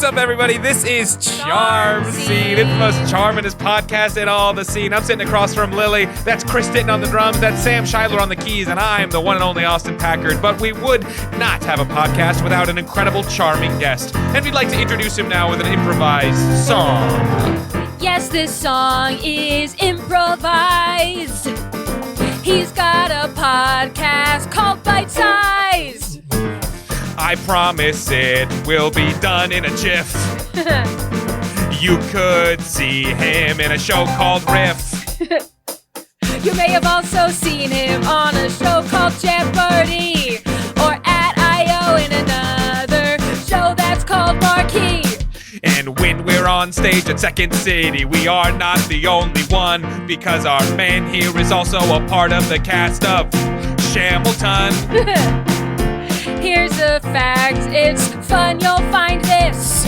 What's up, everybody? This is Charm Scene. It's the most charmingest podcast in all the scene. I'm sitting across from Lily. That's Chris Ditton on the drums. That's Sam Shiler on the keys. And I'm the one and only Austin Packard. But we would not have a podcast without an incredible, charming guest. And we'd like to introduce him now with an improvised song. Yes, this song is improvised. He's got a podcast called Bite Size. I promise it will be done in a jiff. You could see him in a show called Riff. You may have also seen him on a show called Jeopardy! Or at I.O. in another show that's called Marquee. And when we're on stage at Second City, we are not the only one, because our man here is also a part of the cast of Shamilton. Here's a fact, it's fun, you'll find this.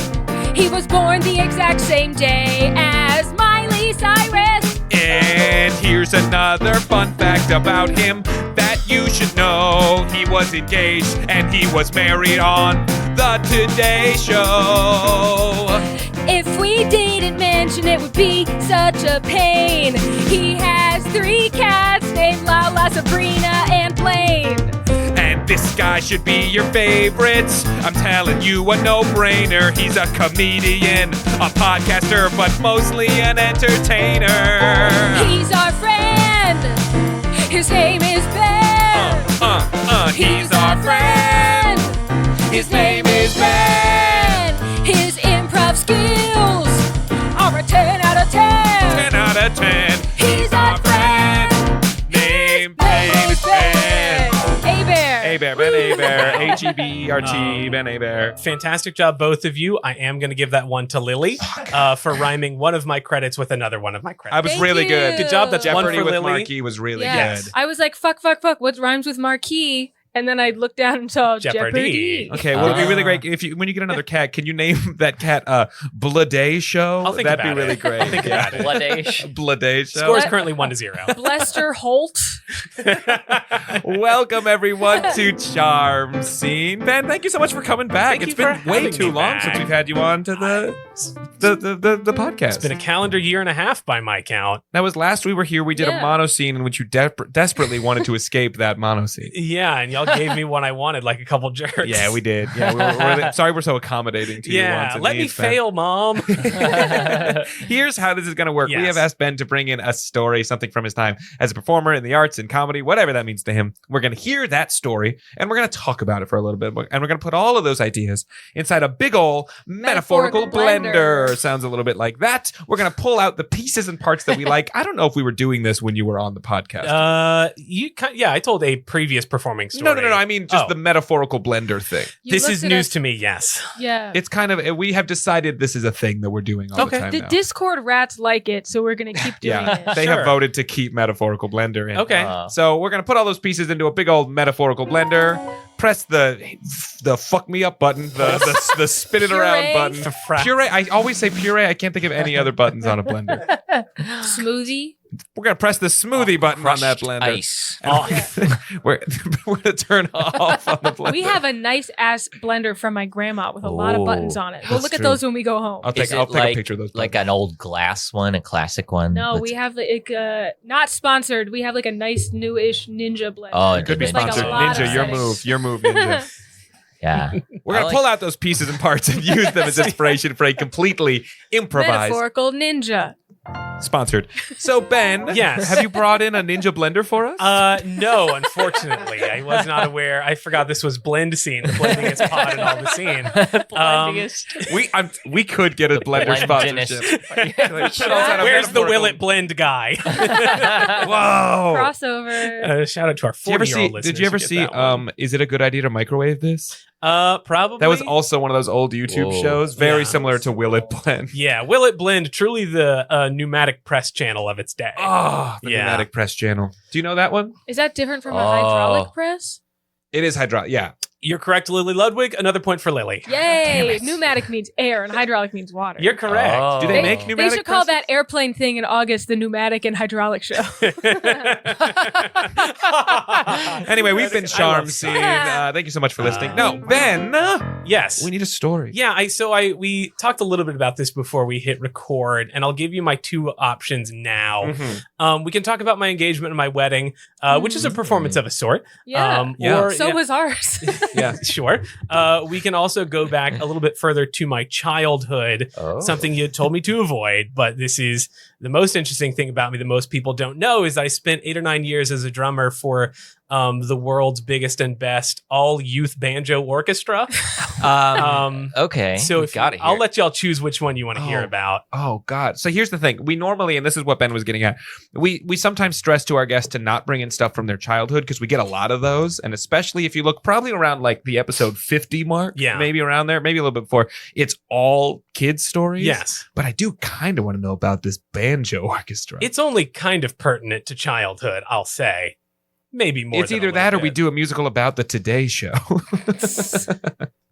He was born the exact same day as Miley Cyrus. And here's another fun fact about him that you should know. He was engaged and he was married on the Today Show. If we didn't mention it would be such a pain. He has 3 cats named Lala, Sabrina, and Blaine. And this guy should be your favorite. I'm telling you, a no-brainer. He's a comedian, a podcaster, but mostly an entertainer. He's our friend. His name is Ben. He's our friend. His name is Ben. His improv skills are a 10 out of 10. 10 out of 10. He's our friend. Name is Ben. Hebert. Ben Hebert. H-E-B-E-R-T. Ben Hebert. Fantastic job, both of you. I am going to give that one to Lily for rhyming one of my credits with another one of my credits. I was Thank really you. good. Good job. That's Jeopardy one for with Lily. Marquee was really Yes. good. I was like, fuck. What rhymes with Marquee? And then I looked down and saw Jeopardy. Okay, well, it'd be really great if when you get another cat, can you name that cat Blooday Show? I'll think That'd about be really it. great. I'll think about it. Blooday Show. Score is currently 1-0. Blester Holt. Welcome everyone to Charm Scene. Ben, thank you so much for coming back. Thank It's you been for way having too me long back. since we've had you on to the podcast. It's been a calendar year and a half by my count. That was last we were here. We did a Yeah. mono scene in which you desperately wanted to escape that mono scene. Yeah, and y'all gave me what I wanted, like a couple jerks. Yeah, we did. Yeah, we're really, sorry we're so accommodating to your wants Yeah, and let me needs, Ben. fail, Mom. Here's how this is going to work. We Yes. have asked Ben to bring in a story, something from his time as a performer in the arts and comedy, whatever that means to him. We're going to hear that story and we're going to talk about it for a little bit. And we're going to put all of those ideas inside a big ol' metaphorical blender. Sounds a little bit like that. We're going to pull out the pieces and parts that we like. I don't know if we were doing this when you were on the podcast. I told a previous performing story. No. I mean, just the metaphorical blender thing. This is news to me, yes. Yeah. It's kind of, we have decided this is a thing that we're doing all the time The now. Discord rats like it, so we're going to keep doing Yeah, it. they Sure. have voted to keep metaphorical blender in. Okay. So we're gonna put all those pieces into a big old metaphorical blender. Press the fuck me up button, the spin it around Puree. button. Puree. I always say puree. I can't think of any other buttons on a blender. Smoothie. We're gonna press the smoothie button on that blender. Ice. We're gonna turn off on the blender. We have a nice ass blender from my grandma with a lot of buttons on it. We'll That's look at true. those when we go home. I'll take a picture of those. Like buttons. an old glass one, a classic one. No, we have like not sponsored. We have like a nice newish Ninja blender. Oh, It could be It's like a sponsored. lot of Ninja, your settings. move, Ninja. Yeah. We're gonna pull out those pieces and parts and use them as inspiration for a completely improvised. Metaphorical ninja. Sponsored. So Ben, Yes. have you brought in a Ninja blender for us? No, unfortunately. I was not aware. I forgot this was blend scene, the blendingest pod in all the scene. We could get a blender Blendinist. sponsorship. Where's the Will It Blend guy? Whoa. Crossover. Shout out to our 40-year-old listeners. Did you ever who get see that one. Is it a good idea to microwave this? Probably. That was also one of those old YouTube Whoa. shows, very Yeah. similar to Will It Blend. Yeah, Will It Blend, truly the pneumatic press channel of its day. Oh, the Yeah. pneumatic press channel. Do you know that one? Is that different from a Oh. hydraulic press? It is hydraulic. Yeah. You're correct, Lily Ludwig. Another point for Lily. Yay! Pneumatic means air, and hydraulic means water. You're correct. Oh. Do they make They pneumatic should call presses? that airplane thing in August the pneumatic and hydraulic show. Anyway, we've been I love charmed, Scott. Scene. Thank you so much for listening. No, Ben, Yes. we need a story. Yeah, we talked a little bit about this before we hit record, and I'll give you my two options now. Mhm. We can talk about my engagement and my wedding, which is a performance of a sort. Yeah. Yeah. Or, So was ours. Yeah. sure. We can also go back a little bit further to my childhood, Oh. something you had told me to avoid, but this is the most interesting thing about me that most people don't know is I spent 8 or 9 years as a drummer for the world's biggest and best all youth banjo orchestra. Okay. So we if got it. I'll let y'all choose which one you want to hear Oh. about. Oh God. So here's the thing. We normally, and this is what Ben was getting at, we sometimes stress to our guests to not bring in stuff from their childhood because we get a lot of those. And especially if you look probably around like the episode 50 mark, Yeah. maybe around there, maybe a little bit before, it's all kids stories. Yes. But I do kind of want to know about this banjo orchestra. It's only kind of pertinent to childhood, I'll say. Maybe more. It's than a either little that or we bit. do a musical about the Today Show.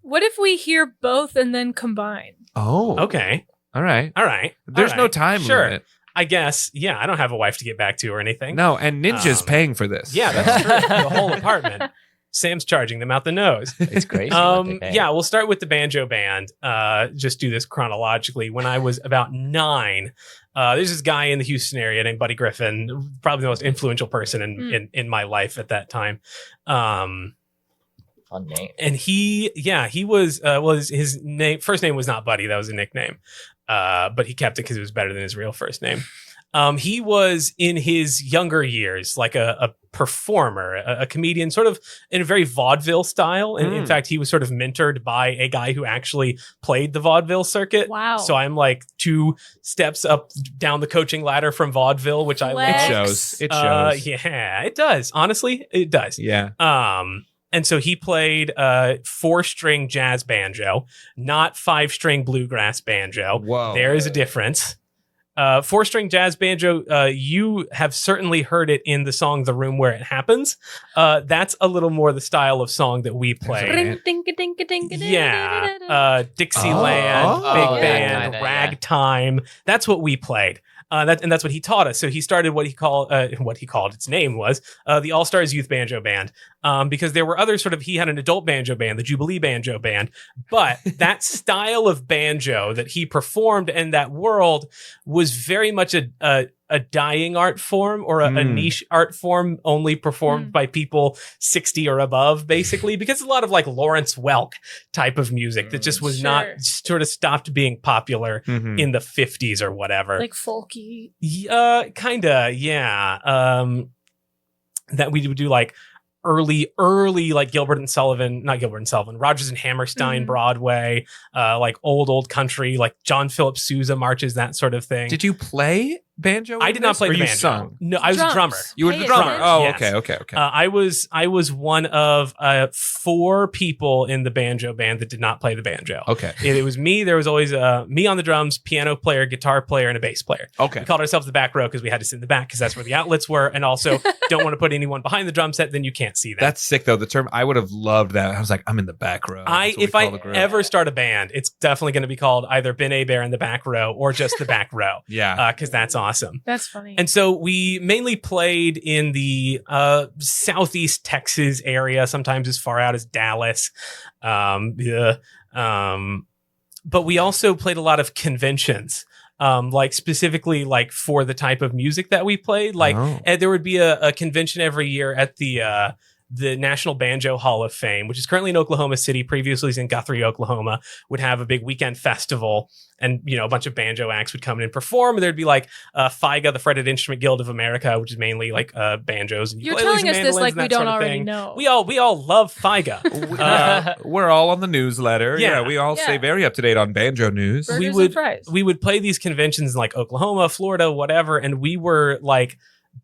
What if we hear both and then combine? Oh. Okay. All right. All right. There's All no right. time Sure. limit. I guess. Yeah. I don't have a wife to get back to or anything. No, and Ninja's Um, paying for this. Yeah, that's true. The whole apartment. Sam's charging them out the nose. It's crazy. what they pay. Yeah, we'll start with the banjo band. Just do this chronologically. When I was about 9, there's this guy in the Houston area named Buddy Griffin, probably the most influential person in my life at that time. Fun name. And he was his name first name was not Buddy, that was a nickname. But he kept it because it was better than his real first name. He was in his younger years like a performer, a comedian, sort of in a very vaudeville style. And in fact, he was sort of mentored by a guy who actually played the vaudeville circuit. Wow. So I'm like 2 steps up down the coaching ladder from vaudeville, which I Flex. love. It shows. It shows. Yeah, it does. Honestly, it does. Yeah. And so he played 4-string jazz banjo, not 5-string bluegrass banjo. Whoa. There is a difference. 4-string jazz banjo, you have certainly heard it in the song The Room Where It Happens. That's a little more the style of song that we play. Yeah. Dixieland, Oh. big Oh, band, that kinda, yeah. ragtime. That's what we played. And that's what he taught us. So he started what he called its name was the All Stars Youth Banjo Band, because there were other he had an adult banjo band, the Jubilee Banjo Band, but that style of banjo that he performed in that world was very much a dying art form or a niche art form only performed by people 60 or above, basically, because it's a lot of like Lawrence Welk type of music that just was not sort of stopped being popular Mhm. in the 50s or whatever. Like folky. Kinda, yeah. That we would do like early like Rodgers and Hammerstein, Mhm. Broadway, like old country, like John Philip Sousa marches, that sort of thing. Did you play banjo? I in did not this, play or the you banjo. sung? No, I was a Drums. drummer. You were Pay the drummer. attention. Oh, Yes. okay. I was one of 4 people in the banjo band that did not play the banjo. Okay. It was me. There was always me on the drums, piano player, guitar player, and a bass player. Okay. We called ourselves the back row because we had to sit in the back because that's where the outlets were, and also don't want to put anyone behind the drum set. Then you can't see that. That's sick though. The term I would have loved that. I was like, I'm in the back row. That's what we If I call the group. ever start a band, it's definitely going to be called either Ben Hebert in the back row or just the back row, Yeah. because that's awesome. That's funny. And so we mainly played in the southeast Texas area, sometimes as far out as Dallas. But we also played a lot of conventions, like specifically like for the type of music that we played. Like Oh. there would be a convention every year at the National Banjo Hall of Fame, which is currently in Oklahoma City, previously was in Guthrie, Oklahoma, would have a big weekend festival. And, a bunch of banjo acts would come in and perform. And there'd be like FIGA, the Fretted Instrument Guild of America, which is mainly like banjos and You're ukuleles telling and us this mandolins like and we that don't sort of already thing. know. We all love FIGA. We're all on the newsletter. Yeah. We all stay Yeah. very up to date on banjo news. Burgers we and would- fries. We would play these conventions in like Oklahoma, Florida, whatever. And we were like,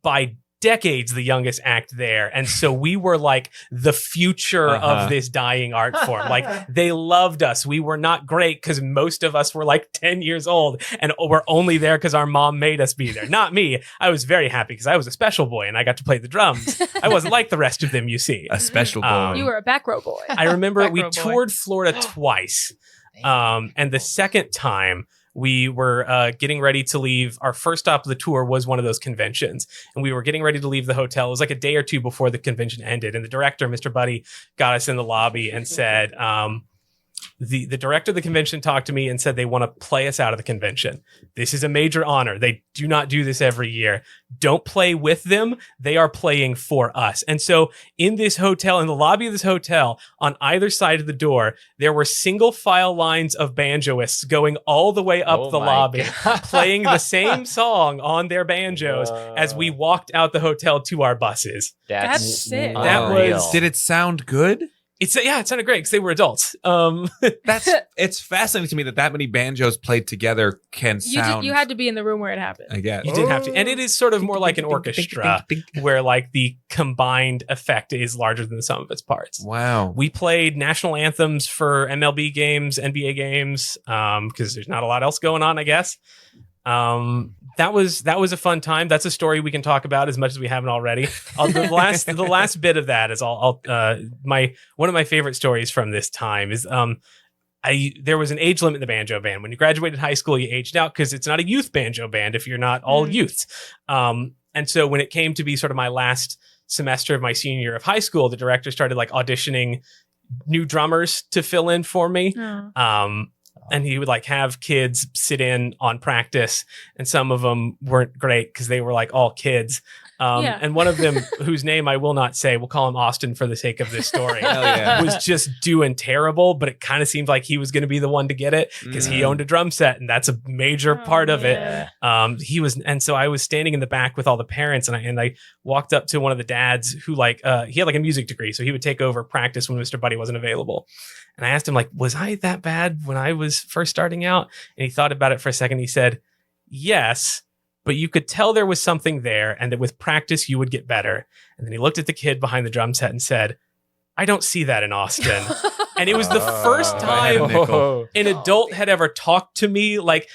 by decades the youngest act there. And so we were like the future of this dying art form. Like they loved us. We were not great because most of us were like 10 years old and we're only there because our mom made us be there. Not me. I was very happy because I was a special boy and I got to play the drums. I wasn't like the rest of them, you see. A special boy. You were a back row boy. I remember Back we row boy. toured Florida twice. And the second time we were getting ready to leave. Our first stop of the tour was one of those conventions, and we were getting ready to leave the hotel. It was like a day or two before the convention ended, and the director, Mr. Buddy, got us in the lobby and said, the director of the convention talked to me and said they want to play us out of the convention. This is a major honor. They do not do this every year. Don't play with them. They are playing for us. And so in this hotel, in the lobby of this hotel, on either side of the door, there were single file lines of banjoists going all the way up the lobby, playing the same song on their banjos as we walked out the hotel to our buses. That's sick. That was... Did it sound good? It sounded great because they were adults. It's fascinating to me that many banjos played together can sound. You had to be in the room where it happened. I guess You did have to, and it is sort of more like an orchestra, where like the combined effect is larger than the sum of its parts. Wow. We played national anthems for MLB games, NBA games, because there's not a lot else going on, I guess. That was a fun time. That's a story we can talk about as much as we haven't already. The last bit of that is one of my favorite stories from this time is there was an age limit in the banjo band. When you graduated high school, you aged out because it's not a youth banjo band if you're not all youths. And so when it came to be sort of my last semester of my senior year of high school, the director started like auditioning new drummers to fill in for me. And he would like have kids sit in on practice, and some of them weren't great because they were like all kids. And one of them, whose name I will not say, we'll call him Austin for the sake of this story, was just doing terrible, but it kind of seemed like he was going to be the one to get it because he owned a drum set, and that's a major part of it. And so I was standing in the back with all the parents, and I walked up to one of the dads who he had like a music degree, so he would take over practice when Mr. Buddy wasn't available. And I asked him, like, was I that bad when I was first starting out? And he thought about it for a second. He said, yes, but you could tell there was something there and that with practice, you would get better. And then he looked at the kid behind the drum set and said, I don't see that in Austin. And it was the first time an adult had ever talked to me like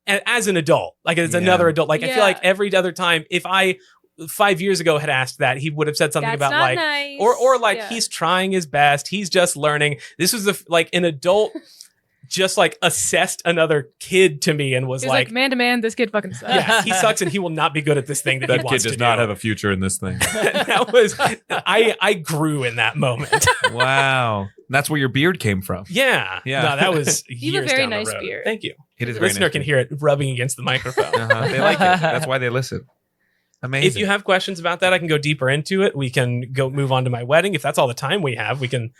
as an adult, like as another adult. Like, I feel like every other time, if I 5 years ago had asked that, he would have said something about like, nice. or like he's trying his best. He's just learning. This was an adult just like assessed another kid to me and was like, man to man, this kid fucking sucks. Yeah, he sucks and he will not be good at this thing that he wants to do. That kid does not have a future in this thing. I grew in that moment. Wow. That's where your beard came from. Yeah. No, that was You have a years very down the nice road. beard. Thank you. It is The very listener nice can beard. hear it rubbing against the microphone. They like it. That's why they listen. Amazing. If you have questions about that, I can go deeper into it. We can move on to my wedding. If that's all the time we have, we can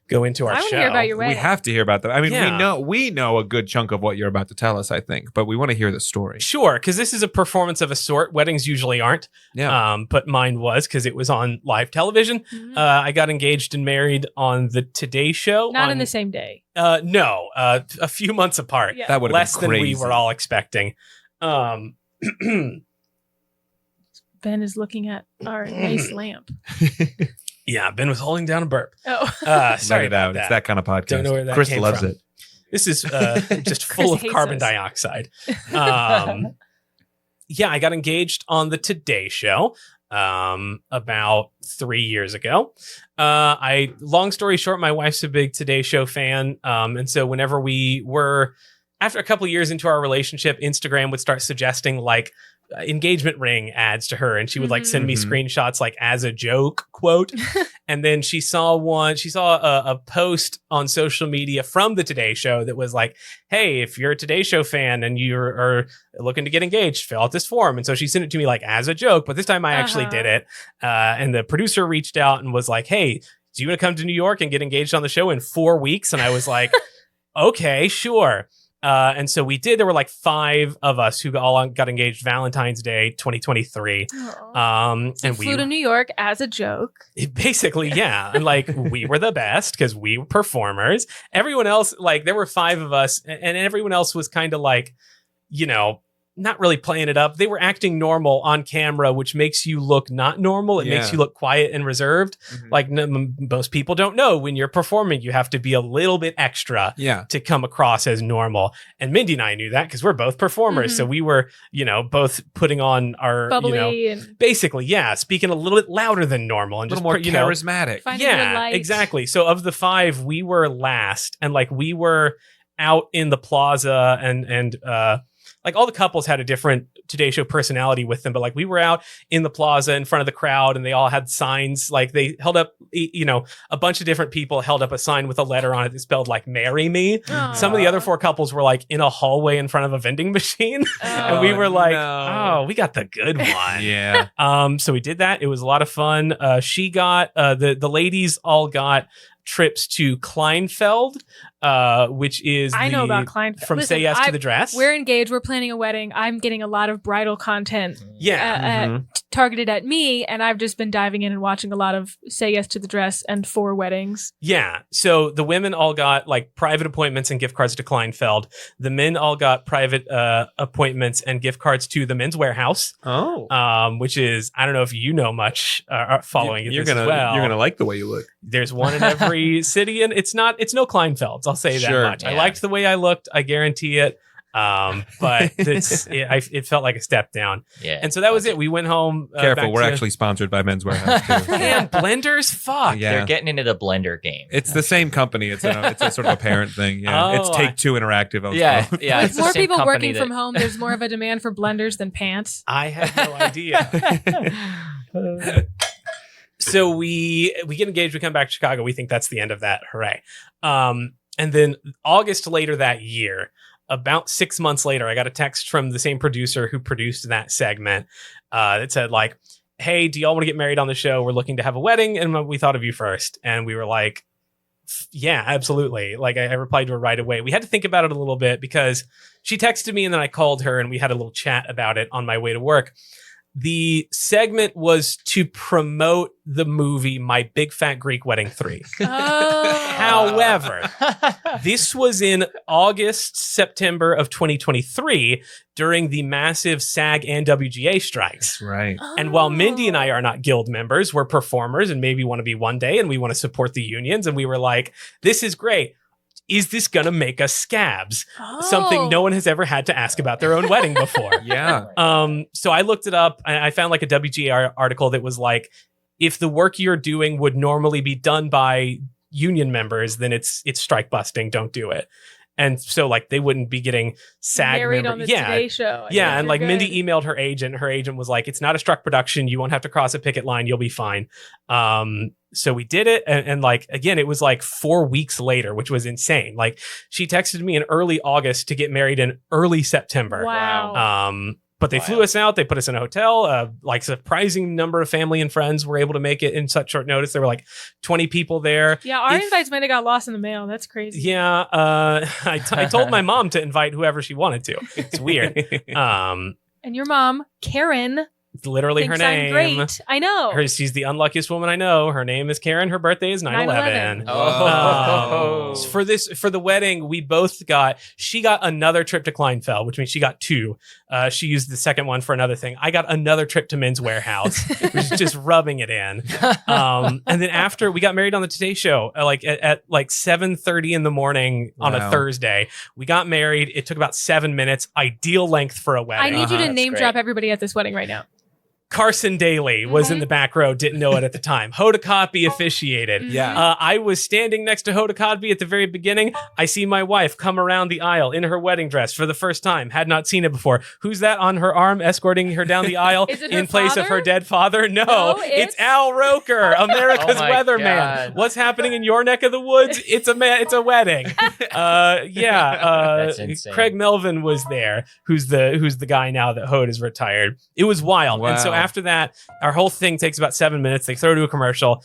go into our I show. want to hear about your wedding. We have to hear about that. I mean, Yeah. we know a good chunk of what you're about to tell us, I think, but we want to hear the story. Sure, because this is a performance of a sort. Weddings usually aren't. Yeah. But mine was because it was on live television. Mhm. I got engaged and married on the Today Show. Not in the same day. No, a few months apart. Yeah. That would have Less been than crazy. we were all expecting. Ben is looking at our nice lamp. Yeah, Ben was holding down a burp. Oh. Let Sorry it about out. that. It's that kind of podcast. Don't know where that Chris came loves from. it. This is just full of hates carbon us. dioxide. Yeah, I got engaged on the Today Show about 3 years ago. Long story short, my wife's a big Today Show fan. And so whenever we were, after a couple of years into our relationship, Instagram would start suggesting like engagement ring ads to her, and she would like send me screenshots like as a joke quote. And then she saw a post on social media from the Today Show that was like, hey, if you're a Today Show fan and you're looking to get engaged, fill out this form. And so she sent it to me like as a joke, but this time I actually did it. And the producer reached out and was like, hey, do you want to come to New York and get engaged on the show in 4 weeks? And I was like, okay, sure. And so we did. There were like 5 of us who all got engaged Valentine's Day 2023. And we flew to New York as a joke. Basically, yeah. And like we were the best because we were performers. Everyone else, like there were 5 of us, and everyone else was kind of like, you know, not really playing it up. They were acting normal on camera, which makes you look not normal. It makes you look quiet and reserved. Like most people don't know when you're performing, you have to be a little bit extra to come across as normal. And Mindy and I knew that because we're both performers. So we were, both putting on our, bubbly and basically, speaking a little bit louder than normal and a little more charismatic. Exactly. So of the 5, we were last, and like we were out in the plaza and like all the couples had a different Today Show personality with them, but like we were out in the plaza in front of the crowd and they all had signs. Like they held up, a bunch of different people held up a sign with a letter on it that spelled like "Marry Me." Aww. Some of the other 4 couples were like in a hallway in front of a vending machine. And we were like, oh, we got the good one. Yeah. So we did that. It was a lot of fun. She got, the ladies all got trips to Kleinfeld, which is I know about Kleinfeld. From Say Yes to the Dress. We're engaged. We're planning a wedding. I'm getting a lot of bridal content targeted at me, and I've just been diving in and watching a lot of Say Yes to the Dress and 4 weddings. Yeah. So the women all got like private appointments and gift cards to Kleinfeld. The men all got private appointments and gift cards to the Men's Warehouse. Oh. Which is, I don't know if you know much following you're this gonna, as well. You're going to like the way you look. There's one in every city, and it's no Kleinfelds. I'll say that much. I liked the way I looked. I guarantee it. But it felt like a step down. Yeah. And so that was it. We went home. Careful, we're actually sponsored by Men's Warehouse too. Man, blenders, fuck. Yeah. They're getting into the blender game. It's the same company. It's a sort of a parent thing. Yeah. It's Take-Two Interactive. Yeah. With more people working from home, there's more of a demand for blenders than pants. I had no idea. So we get engaged. We come back to Chicago. We think that's the end of that. Hooray. And then August later that year, about 6 months later, I got a text from the same producer who produced that segment that said like, hey, do y'all want to get married on the show? We're looking to have a wedding. And we thought of you first. And we were like, yeah, absolutely. Like I replied to her right away. We had to think about it a little bit because she texted me and then I called her and we had a little chat about it on my way to work. The segment was to promote the movie My Big Fat Greek Wedding 3. However, this was in August, September of 2023 during the massive SAG and WGA strikes. Right. And while Mindy and I are not guild members, we're performers and maybe want to be one day and we want to support the unions. And we were like, this is great. Is this going to make us scabs? Something no one has ever had to ask about their own wedding before. Yeah. So I looked it up. I found like a WGA article that was like, if the work you're doing would normally be done by union members, then it's strike busting. Don't do it. And so like they wouldn't be getting SAG married on the Today Show. Yeah. And like Mindy emailed her agent. Her agent was like, it's not a struck production. You won't have to cross a picket line. You'll be fine. So we did it. And like, again, it was like 4 weeks later, which was insane. Like she texted me in early August to get married in early September. Wow. But they flew us out. They put us in a hotel. Like surprising number of family and friends were able to make it in such short notice. There were like 20 people there. Yeah, our invites might have got lost in the mail. That's crazy. Yeah, I told my mom to invite whoever she wanted to. It's weird. And your mom, Karen, literally her name. I'm great. I know. She's the unluckiest woman I know. Her name is Karen. Her birthday is 9/11. For the wedding, we both she got another trip to Kleinfeld, which means she got 2. She used the second one for another thing. I got another trip to Men's Warehouse, which is just rubbing it in. And then after we got married on the Today Show, like at like 7:30 in the morning on a Thursday, we got married. It took about 7 minutes, ideal length for a wedding. I need you to name drop everybody at this wedding right now. Carson Daly was in the back row, didn't know it at the time. Hoda Kotb officiated. Yeah. I was standing next to Hoda Kotb at the very beginning. I see my wife come around the aisle in her wedding dress for the first time. Had not seen it before. Who's that on her arm escorting her down the aisle in place of her dead father? No, it's Al Roker, America's weatherman. God. What's happening in your neck of the woods? It's a wedding. That's insane. Craig Melvin was there, who's the guy now that Hoda is retired. It was wild. Wow. And so after that, our whole thing takes about 7 minutes. They throw to a commercial.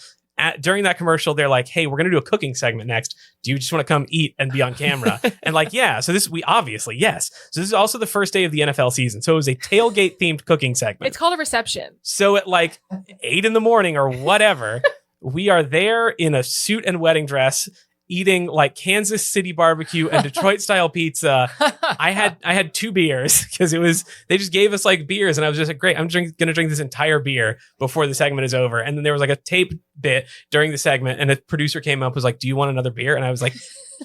During that commercial, they're like, hey, we're going to do a cooking segment next. Do you just want to come eat and be on camera? And like, yeah. So this yes. So this is also the first day of the NFL season. So it was a tailgate themed cooking segment. It's called a reception. So at like 8 a.m. or whatever, we are there in a suit and wedding dress eating like Kansas City barbecue and Detroit style pizza. I had 2 beers because they just gave us like beers, and I was just like, great, I'm gonna drink this entire beer before the segment is over. And then there was like a tape bit during the segment, and the producer came up, was like, do you want another beer? And I was like,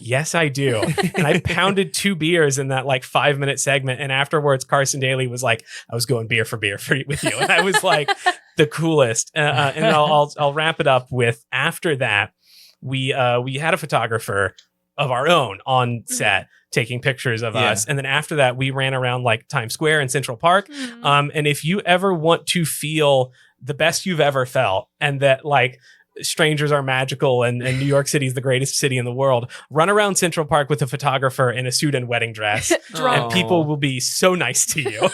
yes, I do. And I pounded 2 beers in that like 5-minute segment. And afterwards, Carson Daly was like, I was going beer for beer with you. And I was like the coolest. And I'll wrap it up with, after that, we had a photographer of our own on set taking pictures of us. And then after that, we ran around like Times Square and Central Park. And if you ever want to feel the best you've ever felt, and that like strangers are magical and New York City is the greatest city in the world, run around Central Park with a photographer in a suit and wedding dress, and people will be so nice to you.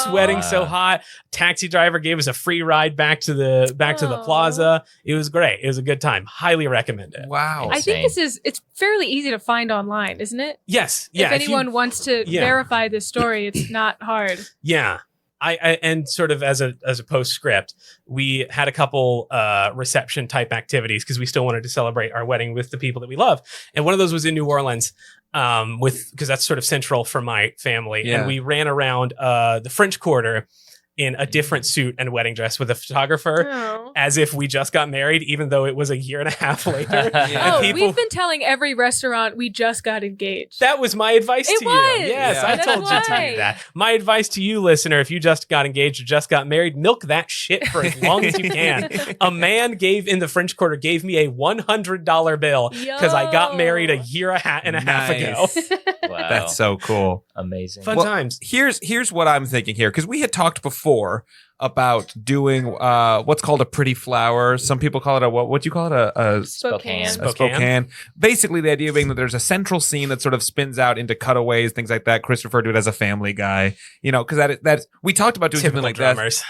Sweating so hot. Taxi driver gave us a free ride back to the plaza. It was great. It was a good time. Highly recommend it. Wow. I think it's fairly easy to find online, isn't it? Yes. Yeah. If anyone wants to verify this story, it's not hard. Yeah. I and sort of as a postscript, we had a couple reception type activities because we still wanted to celebrate our wedding with the people that we love, and one of those was in New Orleans, because that's sort of central for my family, and we ran around the French Quarter in a different suit and wedding dress with a photographer, as if we just got married, even though it was a year and a half later. We've been telling every restaurant we just got engaged. That was my advice to you. Yes, I That's told you to do that. My advice to you, listener, if you just got engaged or just got married, milk that shit for as long as you can. A man in the French Quarter gave me a $100 bill because I got married a year and a half ago. Wow. That's so cool. Amazing. Fun times. Here's what I'm thinking here, because we had talked before about doing what's called a pretty flower. Some people call it what do you call it? A Spokane. Spokane. Basically, the idea being that there's a central scene that sort of spins out into cutaways, things like that. Chris referred to it as a Family Guy, because that's we talked about doing Typical something like drummers. that.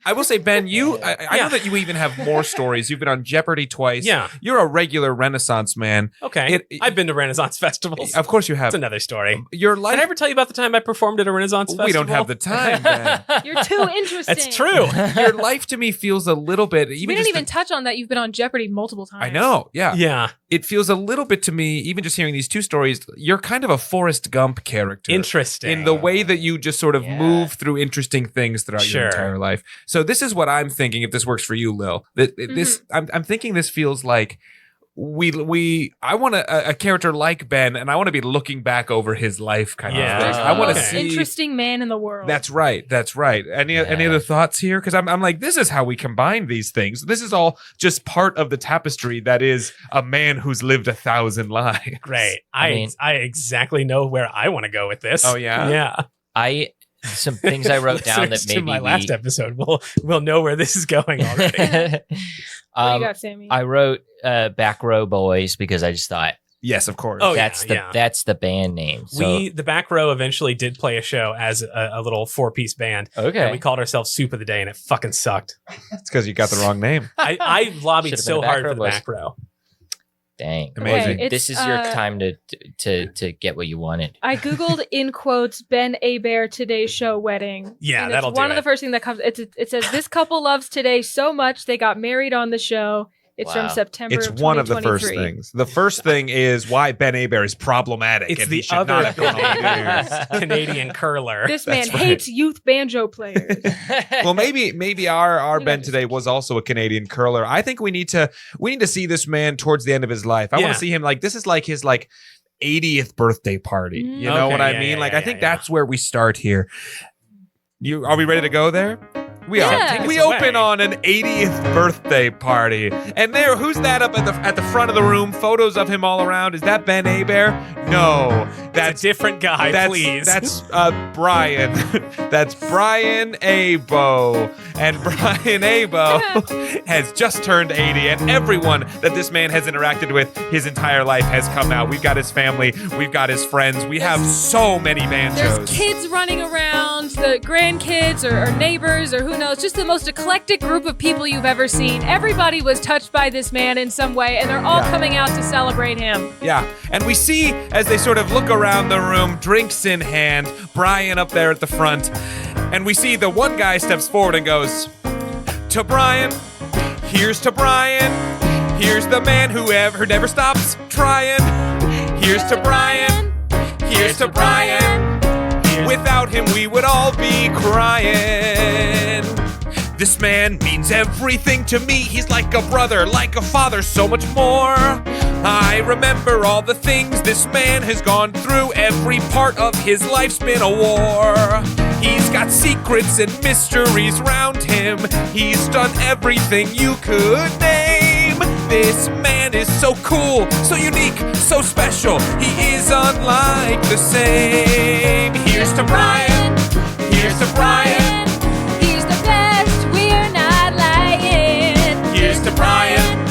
I will say, Ben, I know that you even have more stories. You've been on Jeopardy twice. Yeah. You're a regular Renaissance man. Okay. I've been to Renaissance festivals. Of course you have. That's another story. Your life. Did I ever tell you about the time I performed at a Renaissance festival? We don't have the time, Ben. You're too interesting. That's true. Your life to me feels a little bit. We didn't even touch on that. You've been on Jeopardy multiple times. I know. Yeah. Yeah. It feels a little bit to me, even just hearing these 2 stories, you're kind of a Forrest Gump character. Interesting. In the way that you just sort of move through interesting things throughout your entire life. So this is what I'm thinking, if this works for you, Lil. I'm thinking this feels like I want a character like Ben, and I want to be looking back over his life kind of thing. I want to see interesting man in the world. That's right. Any other thoughts here? Because I'm like, this is how we combine these things. This is all just part of the tapestry that is a man who's lived 1,000 lives. Great. I exactly know where I want to go with this. Oh yeah. Yeah. Some things I wrote down that maybe my last episode we'll know where this is going already. What do you got, Sammy? I wrote Back Row Boys because I just thought, yes, of course. Oh, that's the band name. So, the Back Row eventually did play a show as a little 4-piece band. Okay. And we called ourselves Soup of the Day, and it fucking sucked. It's because you got the wrong name. I lobbied so hard for the Back Row. Dang. Amazing. Okay, this is your time to get what you wanted. I Googled in quotes Ben Hebert Today Show wedding. Yeah, and that'll it's one do of the first things that comes. It says this couple loves Today so much they got married on the show. It's from September. It's of one of the first 2023. things. The first thing is why Ben Hebert is problematic. It's and the he should other not have gone on the air. Canadian curler. This man hates youth banjo players. Well, maybe our Ben today was also a Canadian curler. I think we need to see this man towards the end of his life. I want to see him this is like his 80th birthday party. You know what I mean? I think that's where we start here. Are we ready to go there? We are. We open on an 80th birthday party. And who's that up at the front of the room? Photos of him all around. Is that Ben Hebert? No. That's a different guy, please. That's Brian. That's Brian Hebeaux. And Brian Hebeaux has just turned 80. And everyone that this man has interacted with his entire life has come out. We've got his family. We've got his friends. We have so many banjos. There's kids running around, the grandkids or neighbors or who knows, just the most eclectic group of people you've ever seen. Everybody was touched by this man in some way, and they're all coming out to celebrate him. Yeah, and we see as they sort of look around the room, drinks in hand, Brian up there at the front, and we see the one guy steps forward and goes, "To Brian, here's to Brian, Here's the man who never stops trying. Here's to Brian. Here's to Brian. Without him, we would all be crying. This man means everything to me. He's like a brother, like a father, so much more. I remember all the things this man has gone through. Every part of his life's been a war. He's got secrets and mysteries round him. He's done everything you could name. This man is so cool, so unique, so special. He is unlike the same. Here's to Brian. Here's to Brian. He's the best, we're not lying. Here's to Brian.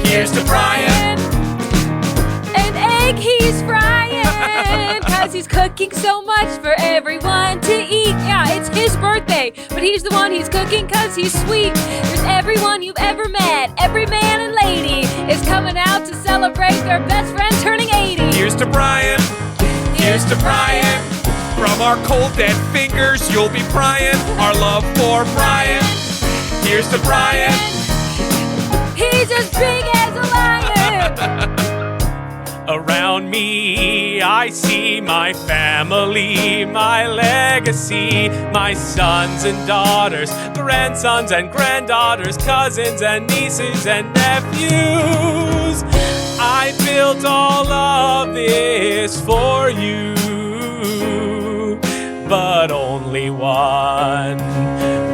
Here's to Brian. An egg he's frying, cause he's cooking so much for everyone to eat. Yeah, it's his birthday, but he's the one he's cooking cause he's sweet. There's everyone you've ever met, every man and lady is coming out to celebrate their best friend turning 80. Here's to Brian. Here's to Brian. From our cold dead fingers, you'll be prying our love for Brian. Here's to Brian. He's as big as a lion. Around me, I see my family, my legacy, my sons and daughters, grandsons and granddaughters, cousins and nieces and nephews. I built all of this for you, but only one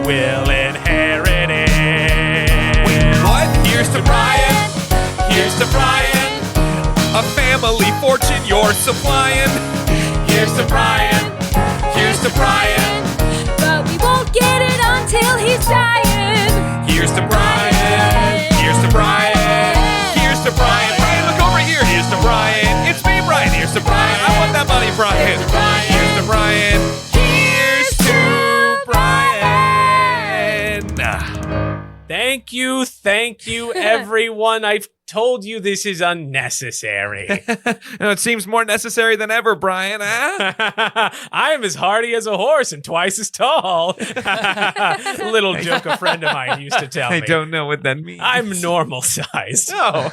will inherit it. What? Here's to Brian. Here's to Brian. A family fortune you're supplying. Here's to Brian. Here's to Brian. But we won't get it until he's dying. Here's to Brian. Here's to Brian. Here's to Brian. Brian, look over here. Here's to Brian. It's me, Brian. Here's to Brian. I want that money, Brian. Here's to Brian. Here's to Brian. Thank you, everyone. I've told you this is unnecessary. No, it seems more necessary than ever, Brian. Huh? I'm as hardy as a horse and twice as tall. Little joke a friend of mine used to tell me. I don't know what that means. I'm normal sized. No.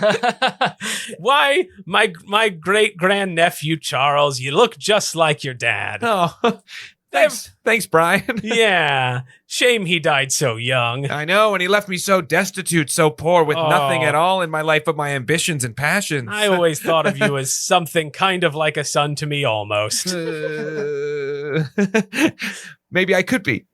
Why, my great grandnephew Charles, you look just like your dad. Oh, thanks, Brian. Yeah, shame he died so young. I know, and he left me so destitute, so poor, with nothing at all in my life but my ambitions and passions. I always thought of you as something kind of like a son to me, almost. Maybe I could be.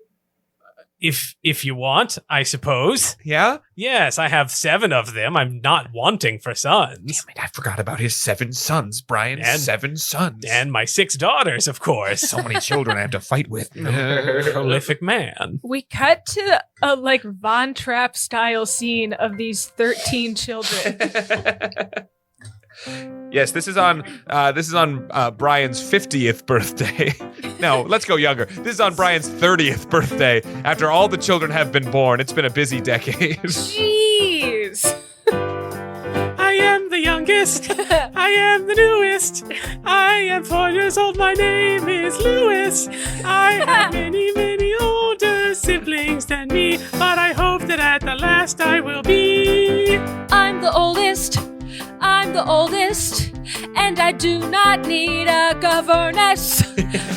If you want, I suppose. Yeah? Yes, I have 7 of them. I'm not wanting for sons. Damn it, I forgot about his 7 sons, Brian. And- 7 sons. And my 6 daughters, of course. So many children I have to fight with. Prolific man. We cut to a like Von Trapp style scene of these 13 children. Yes, this is on Brian's 50th birthday. No, let's go younger. This is on Brian's 30th birthday. After all the children have been born, it's been a busy decade. Jeez. I am the youngest. I am the newest. I am 4 years old. My name is Lewis. I have many, many older siblings than me, but I hope that at the last I will be. I'm the oldest. I'm the oldest, and I do not need a governess.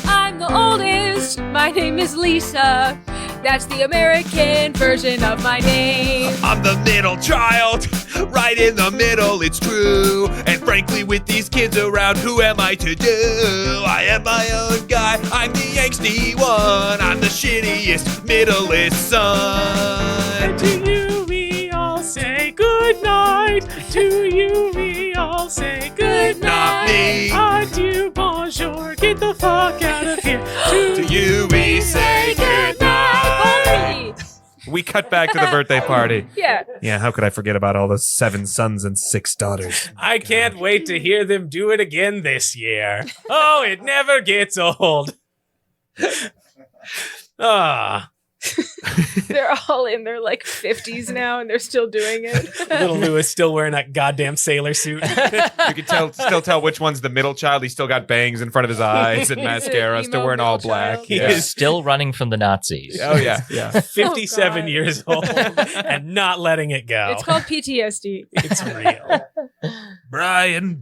I'm the oldest. My name is Lisa. That's the American version of my name. I'm the middle child, right in the middle, it's true. And frankly, with these kids around, who am I to do? I am my own guy, I'm the angsty one. I'm the shittiest, middlest son. And to you we all say good night. To you we all say good Not night. me. Adieu, bonjour, get the fuck out of here. To you we say good night. Only. We cut back to the birthday party. Yeah. Yeah, how could I forget about all the 7 sons and 6 daughters? I can't wait to hear them do it again this year. Oh, it never gets old. Ah. They're all in their like 50s now, and they're still doing it. Little Louis still wearing that goddamn sailor suit. You can still tell which one's the middle child. He's still got bangs in front of his eyes and He's an mascara. emo Still wearing all middle black. child. He Yeah. is Still running from the Nazis. Oh yeah, yeah. 57 God. years old and not letting it go. It's called PTSD. It's real. Brian.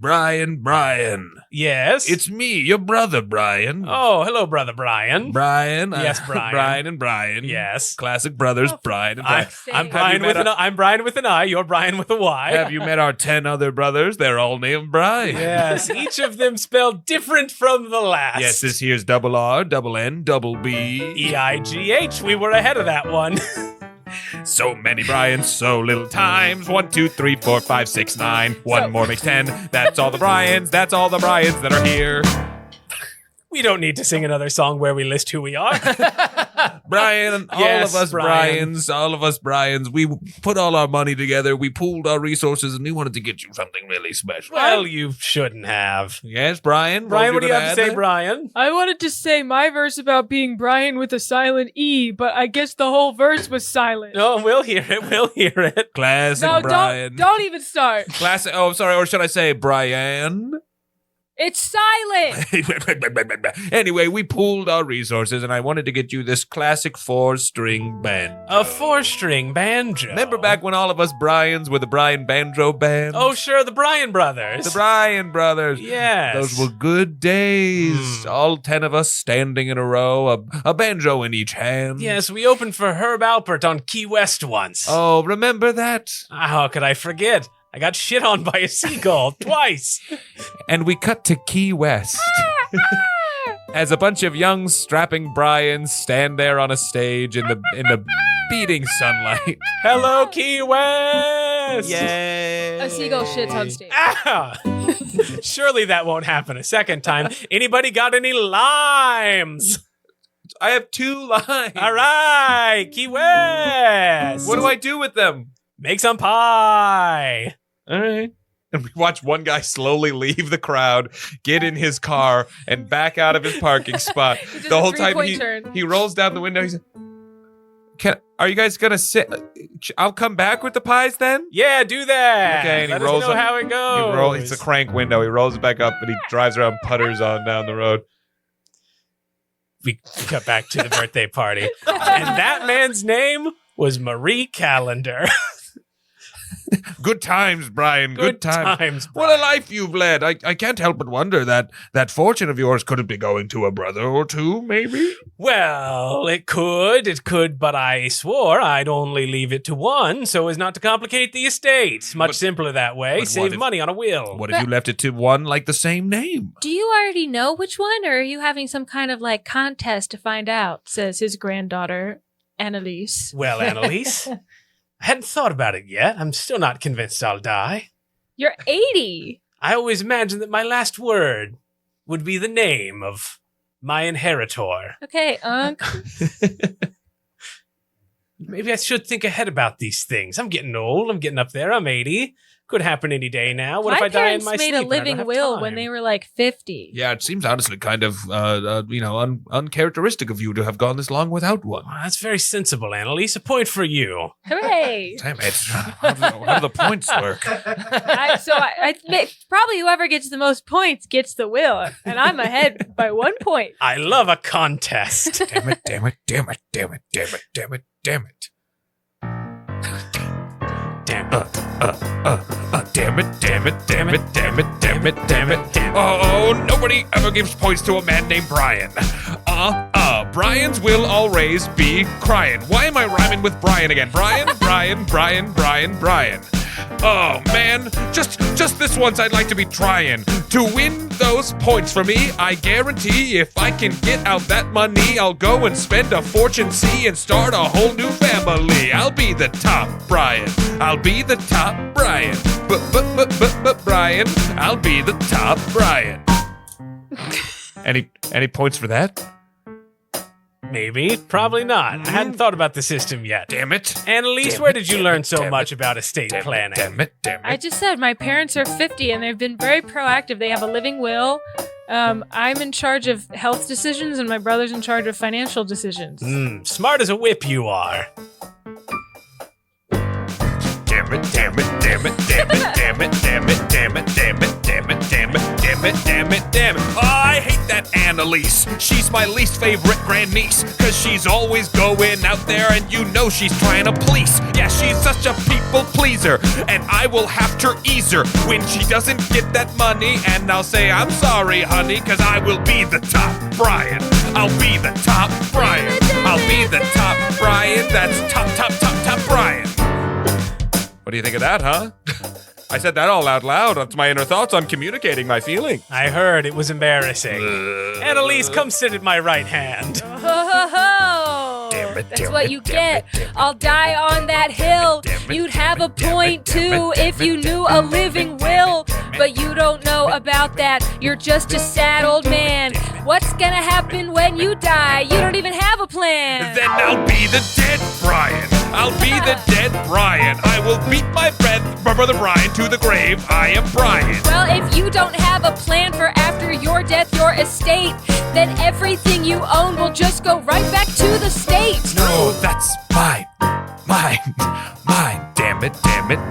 Yes. It's me, your brother, Brian. Oh, hello, brother Brian. Brian. Yes, Brian. Brian and Brian. Yes. Classic brothers, Brian and Brian. I'm Have Brian you with met I'm Brian with an I. You're Brian with a Y. Have you met our 10 other brothers? They're all named Brian. Yes, each of them spelled different from the last. Yes, this here's double R, double N, double B. EIGH. We were ahead of that one. So many Brians, so little times. 1, 2, 3, 4, 5, 6, 9. One more makes 10. That's all the Brians. That's all the Brians that are here. We don't need to sing another song where we list who we are. Brian, Yes, all of us Brian. Brians, we put all our money together. We pooled our resources, and we wanted to get you something really special. Well, you shouldn't have. Yes, Brian. Brian, what do you have to say, Brian? Brian? I wanted to say my verse about being Brian with a silent E, but I guess the whole verse was silent. No, we'll hear it. We'll hear it. Classic No, Brian. don't even start. Classic. Oh, sorry. Or should I say Brian? It's silent. Anyway, we pooled our resources, and I wanted to get you this classic 4-string band. A 4-string banjo. Remember back when all of us Bryans were the Bryan Banjo Band? Oh, sure, the Bryan brothers. the Bryan brothers. Yes. Those were good days. All 10 of us standing in a row, a banjo in each hand. Yes, we opened for Herb Alpert on Key West once. Oh, remember that? How could I forget? I got shit on by a seagull twice. And we cut to Key West. As a bunch of young strapping Bryans stand there on a stage in the beating sunlight. Hello, Key West. Yay! A seagull shits on stage. Ah! Surely that won't happen a second time. Anybody got any limes? I have 2 lines. All right, Key West. What do I do with them? Make some pie. All right. And we watch one guy slowly leave the crowd, get in his car, and back out of his parking spot. He does The a whole time three-point turn. he rolls down the window. He's are you guys gonna sit? I'll come back with the pies then. Yeah, do that. Okay, and he Let rolls us know up- how it goes. It's a crank window. He rolls it back up, and he drives around, putters on down the road. We cut back to the birthday party. And that man's name was Marie Callender. Good times, Brian. Good times. What a Brian. life you've led. I can't help but wonder that fortune of yours could it be going to a brother or two, maybe? Well, it could, but I swore I'd only leave it to one so as not to complicate the estate. Much But- simpler that way. but Save what if- money on a will. What if you left it to one like the same name? Do you already know which one, or are you having some kind of like contest to find out? Says his granddaughter, Annalise. Well, Annalise, I hadn't thought about it yet. I'm still not convinced I'll die. You're 80. I always imagined that my last word would be the name of my inheritor. Okay, Unc. Maybe I should think ahead about these things. I'm getting old. I'm getting up there. I'm 80. Could happen any day now. What my if I die in parents my made sleep a and I don't living have will time? when they were like 50. Yeah, it seems honestly kind of, uncharacteristic of you to have gone this long without one. Well, that's very sensible, Annalise. A point for you. Hooray! Damn it. How do the points work? I probably whoever gets the most points gets the will, and I'm ahead by 1 point. I love a contest. Damn it, damn it, damn it, damn it, damn it, damn it, damn it. Damn. Damn it, damn it, damn it, damn it, damn it, damn it. Oh, nobody ever gives points to a man named Brian. Brian's will always be crying. Why am I rhyming with Brian again? Brian. Oh, man, just this once I'd like to be trying to win those points for me. I guarantee if I can get out that money, I'll go and spend a fortune, see, and start a whole new family. I'll be the top Brian. I'll be the top Brian. But Brian, I'll be the top Brian. Any points for that? Maybe. Probably not. I hadn't thought about the system yet. Damn it. Annalise, Damn where it, did you damn learn it, so damn much it. about estate planning? Damn it. I just said my parents are 50 and they've been very proactive. They have a living will. I'm in charge of health decisions, and my brother's in charge of financial decisions. Smart as a whip you are. Damn it, damn it, damn it, damn it, damn it, damn it, damn it, damn it, damn it, damn it, damn it, damn it, damn it. Oh, I hate that Annalise. She's my least favorite grandniece, cause she's always going out there and you know she's trying to please. Yeah, she's such a people pleaser, and I will have to ease her when she doesn't get that money, and I'll say, I'm sorry, honey, cause I will be the top Brian. I'll be the top Brian. I'll be the top Brian. That's top, top, top, top Brian. What do you think of that, huh? I said that all out loud. That's my inner thoughts. I'm communicating my feeling. I heard it was embarrassing. Annalise, come sit at my right hand. Ho, ho, ho. Damn it, That's damn what it, you damn get. it, damn it. I'll die on that hill. Damn it, You'd have a damn it, point damn it, too damn it, if you damn knew it, a damn it, living damn it, will. damn it, But you don't know about that. You're just a sad old man. What's gonna happen when you die? You don't even have a plan. Then I'll be the dead Brian. I'll be the dead Brian. I will beat my brother Brian to the grave. I am Brian. Well, if you don't have a plan for after your death, your estate, then everything you own will just go right back to the state. No, that's mine. Mine. Mine. Damn it,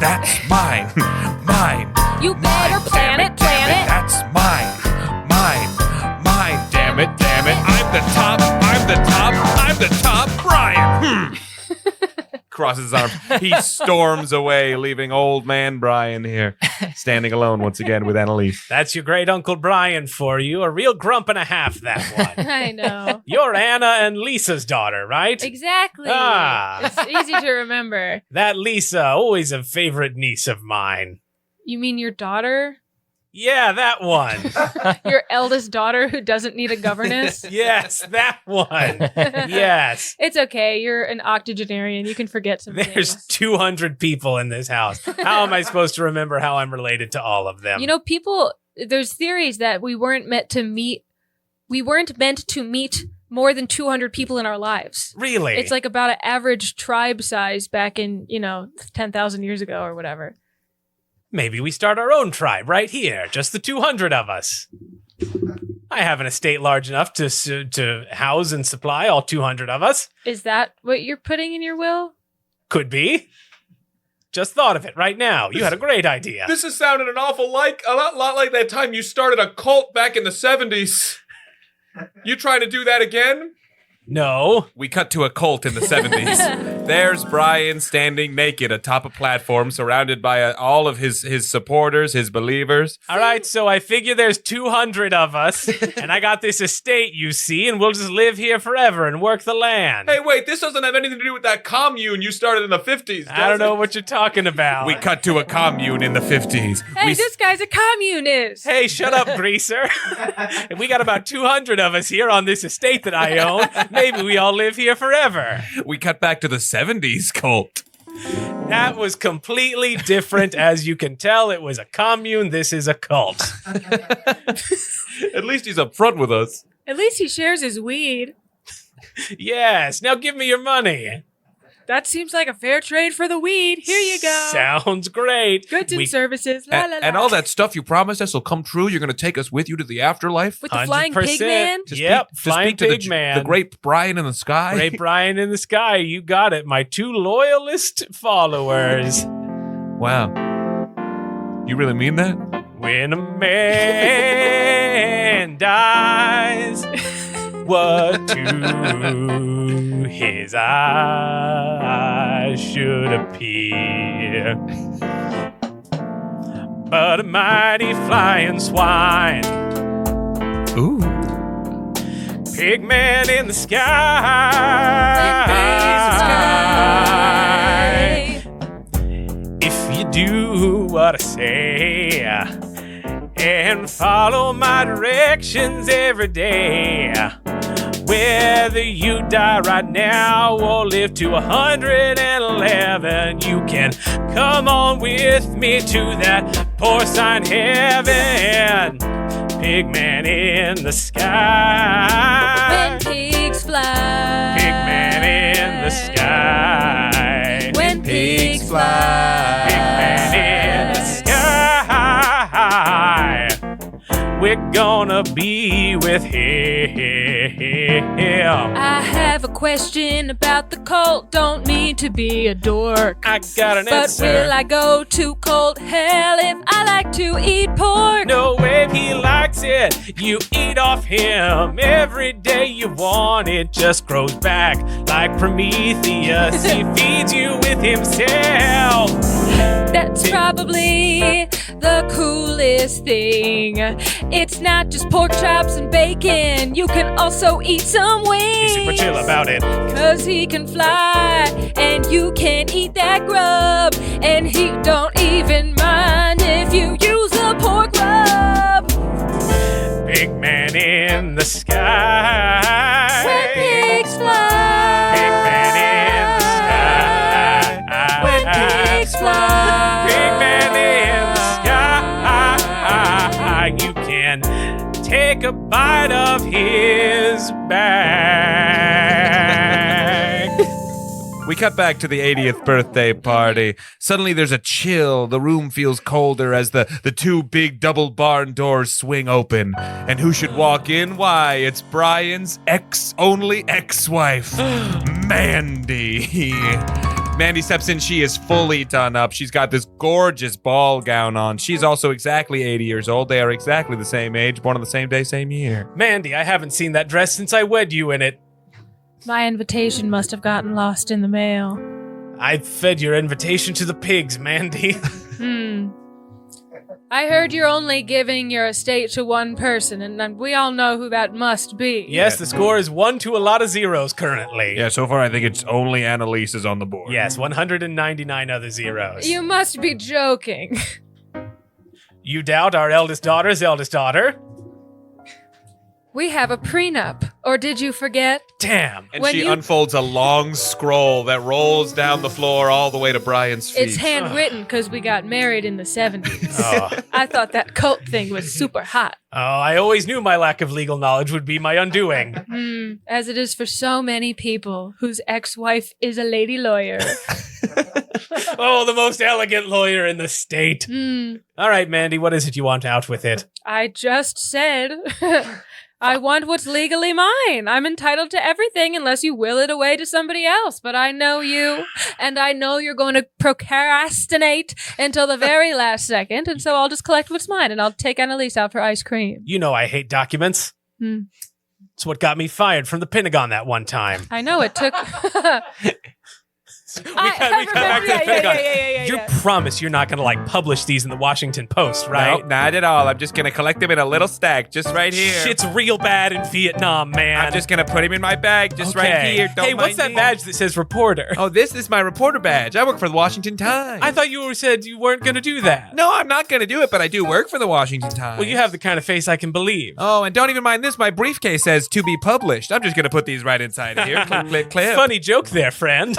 that's mine. Mine. You better Mine. plan Damn it, plan it. That's mine. Mine. Damn it. I'm the top. I'm the top Brian. Crosses his arms. He storms away, leaving old man Brian here, standing alone once again with Annalise. That's your great Uncle Brian for you. A real grump and a half, that one. I know. You're Anna and Lisa's daughter, right? Exactly. Ah. It's easy to remember. That Lisa, always a favorite niece of mine. You mean your daughter? Yeah, that one. Your eldest daughter who doesn't need a governess? Yes, that one. Yes. It's okay. You're an octogenarian. You can forget some There's things. 200 people in this house. How am I supposed to remember how I'm related to all of them? You know, there's theories that we weren't meant to meet more than 200 people in our lives. Really? It's like about an average tribe size back in, 10,000 years ago or whatever. Maybe we start our own tribe right here, just the 200 of us. I have an estate large enough to house and supply all 200 of us. Is that what you're putting in your will? Could be. Just thought of it right now. You had a great idea. This has sounded a lot like that time you started a cult back in the 70s. You trying to do that again? No. We cut to a cult in the 70s. There's Brian standing naked atop a platform surrounded by all of his supporters, his believers. All right, so I figure there's 200 of us, and I got this estate, you see, and we'll just live here forever and work the land. Hey, wait, this doesn't have anything to do with that commune you started in the 50s, I don't know what you're talking about. We cut to a commune in the 50s. Hey, this guy's a communist. Hey, shut up, greaser. We got about 200 of us here on this estate that I own. Maybe we all live here forever. We cut back to the 70s cult. That was completely different. As you can tell, it was a commune. This is a cult. At least he's upfront with us. At least he shares his weed. Yes. Now give me your money. That seems like a fair trade for the weed. Here you go. Sounds great. Goods and services. La, la, la. And all that stuff you promised us will come true. You're going to take us with you to the afterlife. With the flying pig 100%. man? Yep, flying to pig man. the great Brian in the sky. Great Brian in the sky. You got it. My 2 loyalist followers. Wow. You really mean that? When a man dies, what to his eyes should appear but a mighty flying swine. Ooh. Pigman in the sky. If you do what I say and follow my directions every day, whether you die right now or live to 111, you can come on with me to that porcine heaven. Pigman in the sky. When pigs fly. Pigman in the sky. When pigs fly. Pigman in the sky. We're gonna wanna be with him. I have a question about the cult. Don't mean to be a dork, I got an but answer. will I go to cult hell if I like to eat pork? No way he likes it. You eat off him every day you want. It just grows back like Prometheus. He feeds you with himself. That's probably the coolest thing. It's not just pork chops and bacon. You can also eat some wings. He's super chill about it. Cause he can fly and you can't eat that grub. And he don't even mind if you use a pork rub. Big man in the sky. When pigs fly. Big man in the sky. When pigs fly. Big man in the sky. You can take a bite of his back. We cut back to the 80th birthday party. Suddenly there's a chill. The room feels colder as the two big double barn doors swing open. And who should walk in? Why, it's Brian's only ex-wife, Mandy. Mandy steps in. She is fully done up. She's got this gorgeous ball gown on. She's also exactly 80 years old. They are exactly the same age, born on the same day, same year. Mandy, I haven't seen that dress since I wed you in it. My invitation must have gotten lost in the mail. I fed your invitation to the pigs, Mandy. I heard you're only giving your estate to one person, and we all know who that must be. Yes, the score is 1 to a lot of zeros currently. Yeah, so far I think it's only Annalise is on the board. Yes, 199 other zeros. You must be joking. You doubt our eldest daughter's eldest daughter? We have a prenup. Or did you forget? Damn. And When she you- unfolds a long scroll that rolls down the floor all the way to Brian's feet. It's handwritten because we got married in the 70s. Oh. I thought that cult thing was super hot. Oh, I always knew my lack of legal knowledge would be my undoing. As it is for so many people whose ex-wife is a lady lawyer. Oh, the most elegant lawyer in the state. All right, Mandy, what is it you want out with it? I just said... I want what's legally mine. I'm entitled to everything unless you will it away to somebody else. But I know you, and I know you're going to procrastinate until the very last second, and so I'll just collect what's mine, and I'll take Annalise out for ice cream. You know I hate documents. It's what got me fired from the Pentagon that one time. I know it took... We come back to the Pentagon. You yeah. promise you're not going to like publish these in the Washington Post, right? Nope, not at all. I'm just going to collect them in a little stack just right here. Shit's real bad in Vietnam, man. I'm just going to put him in my bag just right here. Don't Hey, what's mind that me. badge that says reporter? Oh, this is my reporter badge. I work for the Washington Times. I thought you said you weren't going to do that. No, I'm not going to do it, but I do work for the Washington Times. Well, you have the kind of face I can believe. Oh, and don't even mind this. My briefcase says to be published. I'm just going to put these right inside of here. Clip, clip, clip. Funny joke there, friend.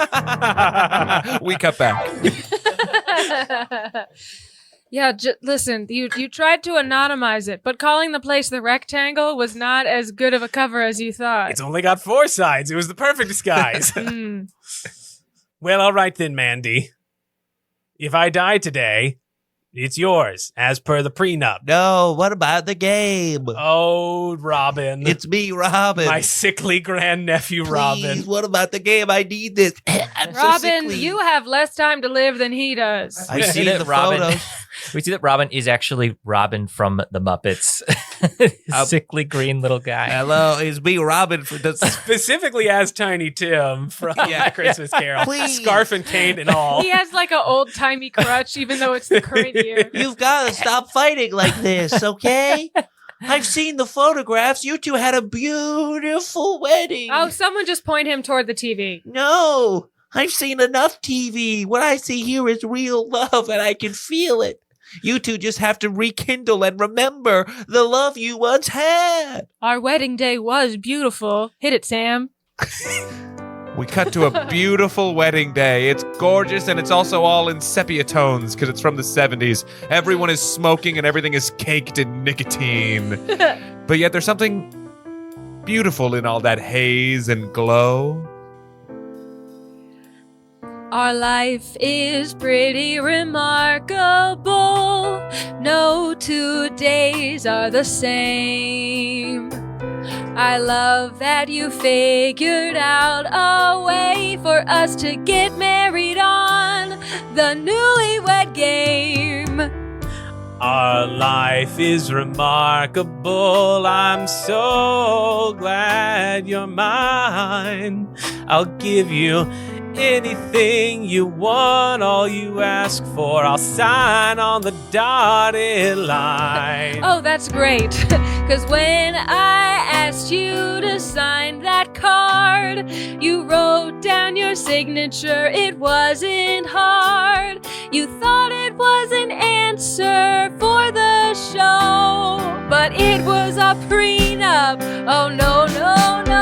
We cut back. Yeah, listen, you tried to anonymize it, but calling the place the Rectangle was not as good of a cover as you thought. It's only got 4 sides. It was the perfect disguise. Well, all right then, Mandy. If I die today, it's yours, as per the prenup. No, what about the game? Oh, Robin. It's me, Robin. my sickly grandnephew, Robin. Please, what about the game? I need this. I'm so Robin, sickly. you have less time to live than he does. I We see see that the Robin. photos. We see that Robin is actually Robin from the Muppets. Sickly green little guy. Hello, it's me, Robin. For the Specifically as Tiny Tim from Christmas Carol. Please. Scarf and cane and all. He has like an old-timey crutch, even though it's the current year. You've got to stop fighting like this, okay? I've seen the photographs. You two had a beautiful wedding. Oh, someone just point him toward the TV. No, I've seen enough TV. What I see here is real love, and I can feel it. You two just have to rekindle and remember the love you once had. Our wedding day was beautiful. Hit it, Sam. We cut to a beautiful wedding day. It's gorgeous, and it's also all in sepia tones because it's from the 70s. Everyone is smoking, and everything is caked in nicotine. But yet there's something beautiful in all that haze and glow. Our life is pretty remarkable. No 2 days are the same. I love that you figured out a way for us to get married on the newlywed game. Our life is remarkable. I'm so glad you're mine. I'll give you anything you want, all you ask for. I'll sign on the dotted line. Oh, that's great. Cause when I asked you to sign that card, you wrote down your signature. It wasn't hard. You thought it was an answer for the show, but it was a prenup. Oh, no, no, no.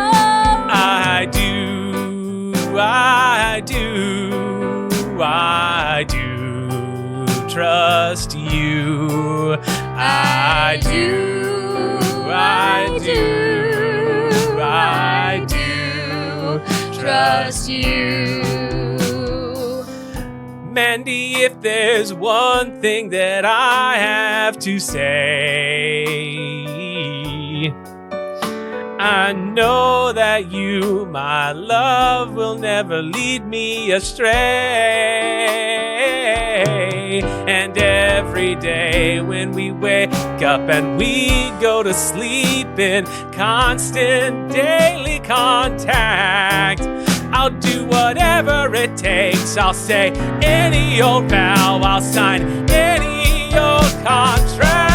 I do trust you. I do trust you. Mandy, if there's one thing that I have to say, I know that you, my love, will never lead me astray. And every day when we wake up and we go to sleep in constant daily contact, I'll do whatever it takes. I'll say any old vow, I'll sign any old contract.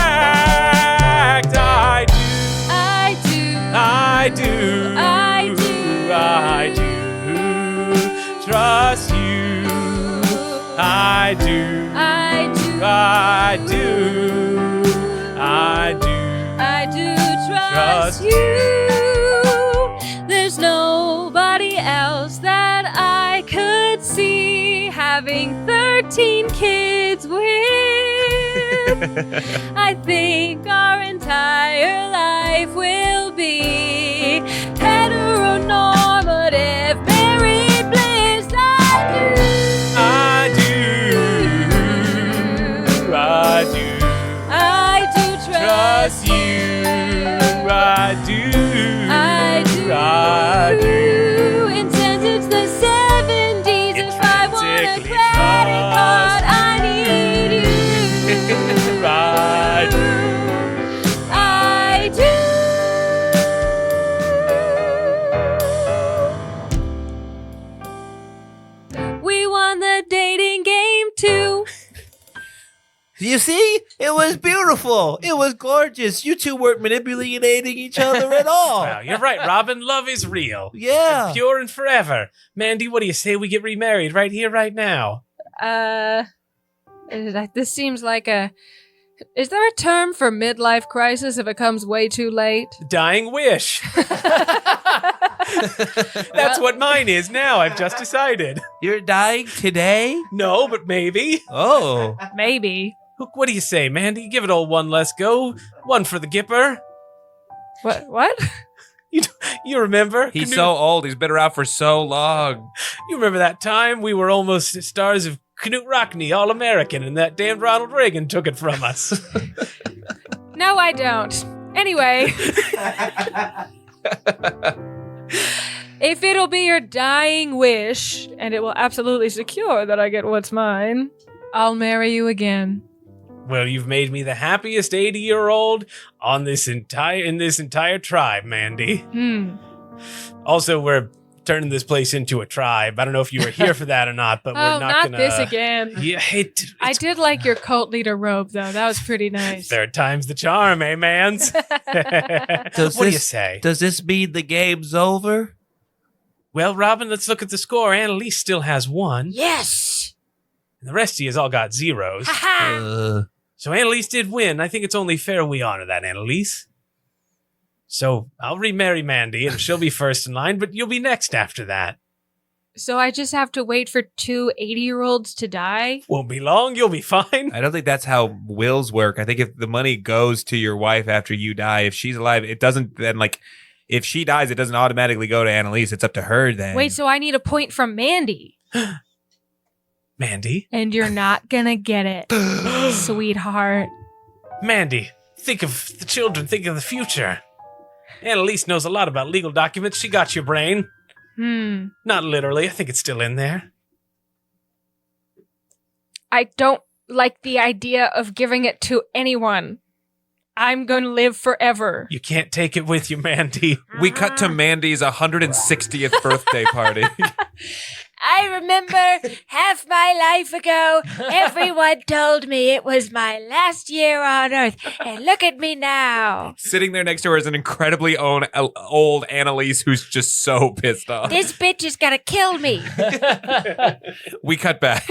I do trust you. I do trust you. There's nobody else that I could see having 13 kids with. I think our entire life will be heteronormative married bliss. I do trust you. I do. And since it's the 70s, if I want a credit card, I need you. I do. We won the dating game too. You see? It was beautiful. It was gorgeous. You two weren't manipulating each other at all. Wow, you're right, Robin. Love is real. Yeah. Pure and forever. Mandy, what do you say we get remarried right here, right now? This seems like a... Is there a term for midlife crisis if it comes way too late? Dying wish. That's what mine is now. I've just decided. You're dying today? No, but maybe. Oh. Maybe. What do you say, Mandy? Give it all one less go. One for the Gipper. What? You remember? He's so old. He's been around for so long. You remember that time we were almost stars of Knut Rockne, All-American, and that damned Ronald Reagan took it from us. No, I don't. Anyway. If it'll be your dying wish, and it will absolutely secure that I get what's mine, I'll marry you again. Well, you've made me the happiest 80-year-old in this entire tribe, Mandy. Also, we're turning this place into a tribe. I don't know if you were here for that or not, but we're not gonna... this again. Yeah, I did like your cult leader robe, though. That was pretty nice. Third time's the charm, eh, mans? What do you say? Does this mean the game's over? Well, Robin, let's look at the score. Annalise still has 1. Yes! And the rest of you has all got 0s. So Annalise did win. I think it's only fair we honor that, Annalise. So I'll remarry Mandy, and she'll be first in line, but you'll be next after that. So I just have to wait for 2 80-year-olds to die? Won't be long. You'll be fine. I don't think that's how wills work. I think if the money goes to your wife after you die, if she's alive, it doesn't then, like, if she dies, it doesn't automatically go to Annalise. It's up to her then. Wait, so I need a point from Mandy. Mandy. And you're not gonna get it, sweetheart. Mandy, think of the children, think of the future. Annalise knows a lot about legal documents. She got your brain. Not literally. I think it's still in there. I don't like the idea of giving it to anyone. I'm gonna live forever. You can't take it with you, Mandy. We cut to Mandy's 160th birthday party. I remember half my life ago, everyone told me it was my last year on Earth. And look at me now. Sitting there next to her is an incredibly old Annalise who's just so pissed off. This bitch is gonna kill me. We cut back.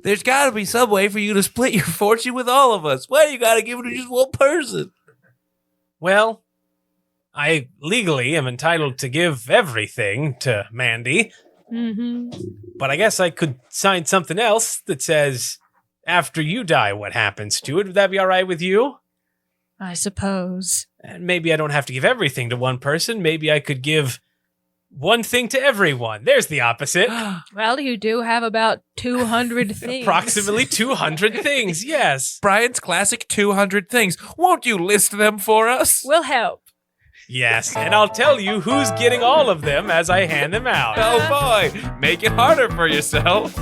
There's got to be some way for you to split your fortune with all of us. Why do you got to give it to just one person? Well, I legally am entitled to give everything to Mandy. But I guess I could sign something else that says, after you die, what happens to it? Would that be all right with you? I suppose. And maybe I don't have to give everything to one person. Maybe I could give one thing to everyone. There's the opposite. Well, you do have about 200 things. Approximately 200 things, yes. Brian's classic 200 things. Won't you list them for us? We'll help. Yes, and I'll tell you who's getting all of them as I hand them out. Oh boy, make it harder for yourself.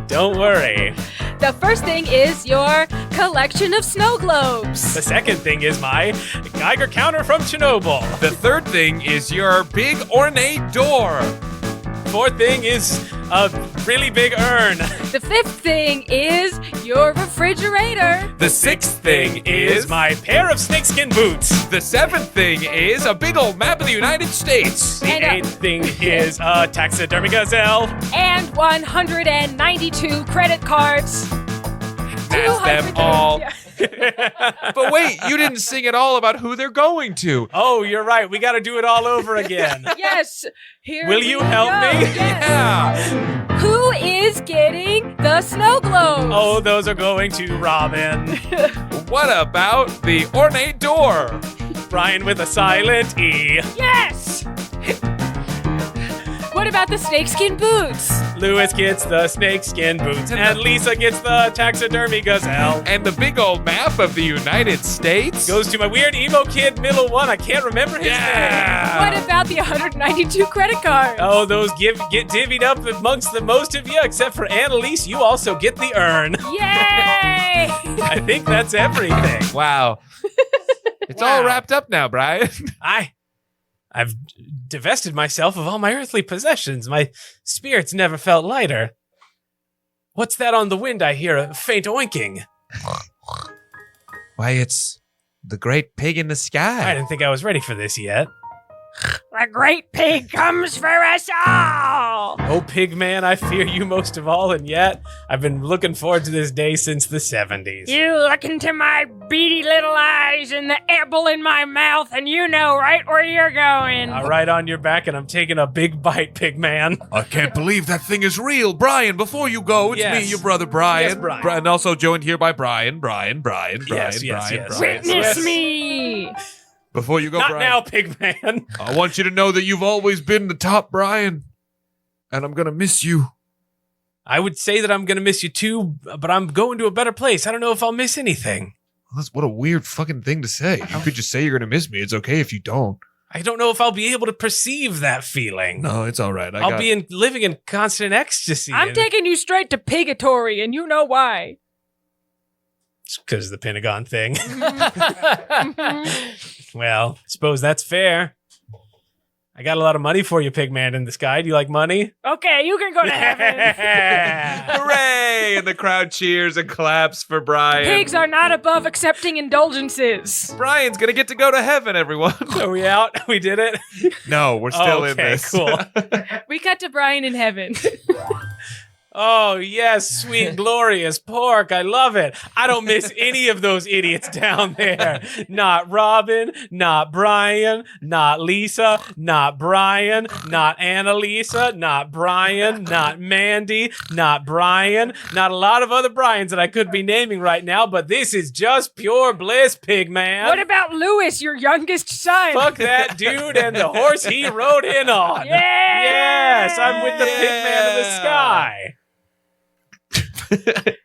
Don't worry. The first thing is your collection of snow globes. The second thing is my Geiger counter from Chernobyl. The third thing is your big ornate door. Fourth thing is a really big urn. The fifth thing is your refrigerator. The sixth thing is my pair of snakeskin boots. The seventh thing is a big old map of the United States. The And, eighth thing is a taxidermy gazelle. And 192 credit cards. That's them 200 all. Yeah. But wait, you didn't sing at all about who they're going to. Oh, you're right. We got to do it all over again. Yes. Here Will we you help go. me? Yes. Yeah. Who is getting the snow globes? Oh, those are going to Robin. What about the ornate door? Brian with a silent E. Yes. What about the snakeskin boots? Lewis gets the snakeskin boots, and Lisa gets the taxidermy gazelle. And the big old map of the United States Goes to my weird emo kid, middle one. I can't remember his name. What about the 192 credit cards? Oh, those get divvied up amongst the most of you, except for Annalise. You also get the urn. Yay! I think that's everything. Wow. It's Wow. all wrapped up now, Brian. I've divested myself of all my earthly possessions. My spirits never felt lighter. What's that on the wind? I hear a faint oinking. Why, it's the great pig in the I sky. didn't think I was ready for this yet. The great pig comes for us all! Oh, pig man, I fear you most of all, and yet I've been looking forward to this day since the 70s. You look into my beady little eyes and the apple in my mouth, and you know right where you're going. All right on your back, and I'm taking a big bite, pig man. I can't believe that thing is real. Brian, before you go, it's Yes. me, your brother Brian. Yes, Brian. And also joined here by Brian. Yes. Witness Yes. me! Before you go, Not Brian, now, pig man. I want you to know that you've always been the top, Brian. And I'm going to miss you. I would say that I'm going to miss you too, but I'm going to a better place. I don't know if I'll miss anything. That's what a weird fucking thing to say. You could just say you're going to miss me. It's okay if you don't. I don't know if I'll be able to perceive that feeling. No, it's all right. I'll be living in constant ecstasy. I'm taking you straight to pigatory, and you know why. because of the Pentagon thing. Well, suppose that's fair. I got a lot of money for you, Pigman in the Sky. Do you like money? Okay, you can go to heaven. Hooray! And the crowd cheers and claps for Brian. Pigs are not above accepting indulgences. Brian's gonna get to go to heaven, everyone. Are we out? We did it? No, we're still in Okay, this. cool. We cut to Brian in heaven. Oh, yes, sweet, glorious pork. I love it. I don't miss any of those idiots down there. Not Robin, not Brian, not Lisa, not Brian, not Annalisa, not Brian, not Mandy, not Brian, not a lot of other Brians that I could be naming right now, but this is just pure bliss, pig man. What about Lewis, your youngest son? Fuck that dude and the horse he rode in on. Yeah! Yes, I'm with the pig man of the sky.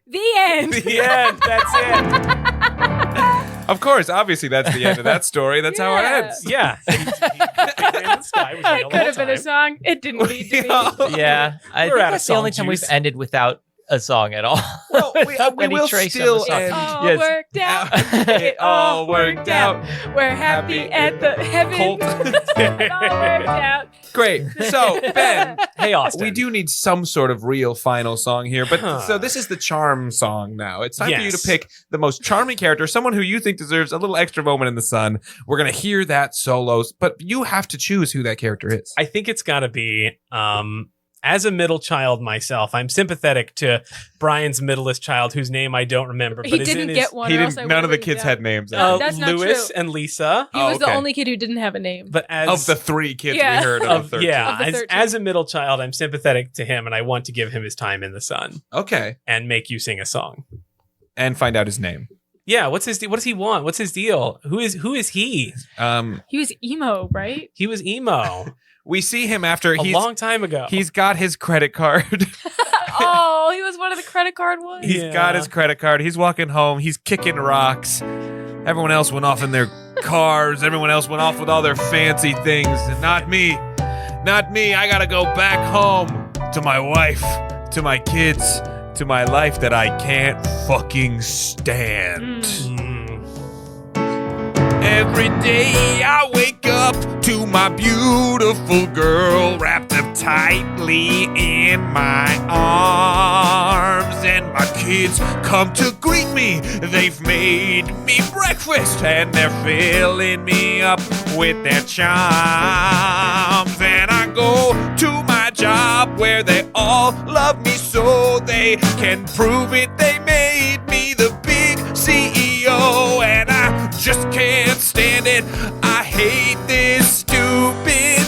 The end. The end. That's it. Of course, obviously, that's the end of that story. That's how it Yeah. ends. Yeah. Pig man in the sky was It real the could whole have been a time. song. It didn't need to be. Yeah, I We're think out of that's the only song time juice. we've ended without a song at all. Well, we Without any will trace still of a song. end. All Yes. worked out. It all worked out. We're happy at the heaven. Colt. It all worked out. Great. So, Ben, Hey, Austin. we do need some sort of real final song here. But Huh. so this is the charm song now. It's time for you to Yes. pick the most charming character, someone who you think deserves a little extra moment in the sun. We're going to hear that solos, but you have to choose who that character is. I think it's got to be, as a middle child myself, I'm sympathetic to Brian's middlest child, whose name I don't remember. He but is didn't in his, get one. He or else I didn't. None of the would've written kids it had down. names. No, that's not Lewis true. and Lisa. He was okay. the only kid who didn't have a name. But as Of the 3 kids Yeah. we heard of, of, 13. yeah, Of the as, 13. as a middle child, I'm sympathetic to him, and I want to give him his time in the sun Okay. and make you sing a song. And find out his name. Yeah, what's his? What does he want? What's his deal? Who is he? He was emo, right? He was emo We see him after a long time ago. he's got his credit card. Oh, he was one of the credit card ones. He's Yeah. got his credit card. He's walking home. He's kicking rocks. Everyone else went off in their cars. Everyone else went off with all their fancy things. And not me. Not me. I gotta go back home to my wife, to my kids, to my life that I can't fucking stand. Mm. Every day I wake up to my beautiful girl wrapped up tightly in my arms. And my kids come to greet me. They've made me breakfast and they're filling me up with their charms. And I go to my job where they all love me so they can prove it. They made me the big CEO and I just can't stand it. I hate this stupid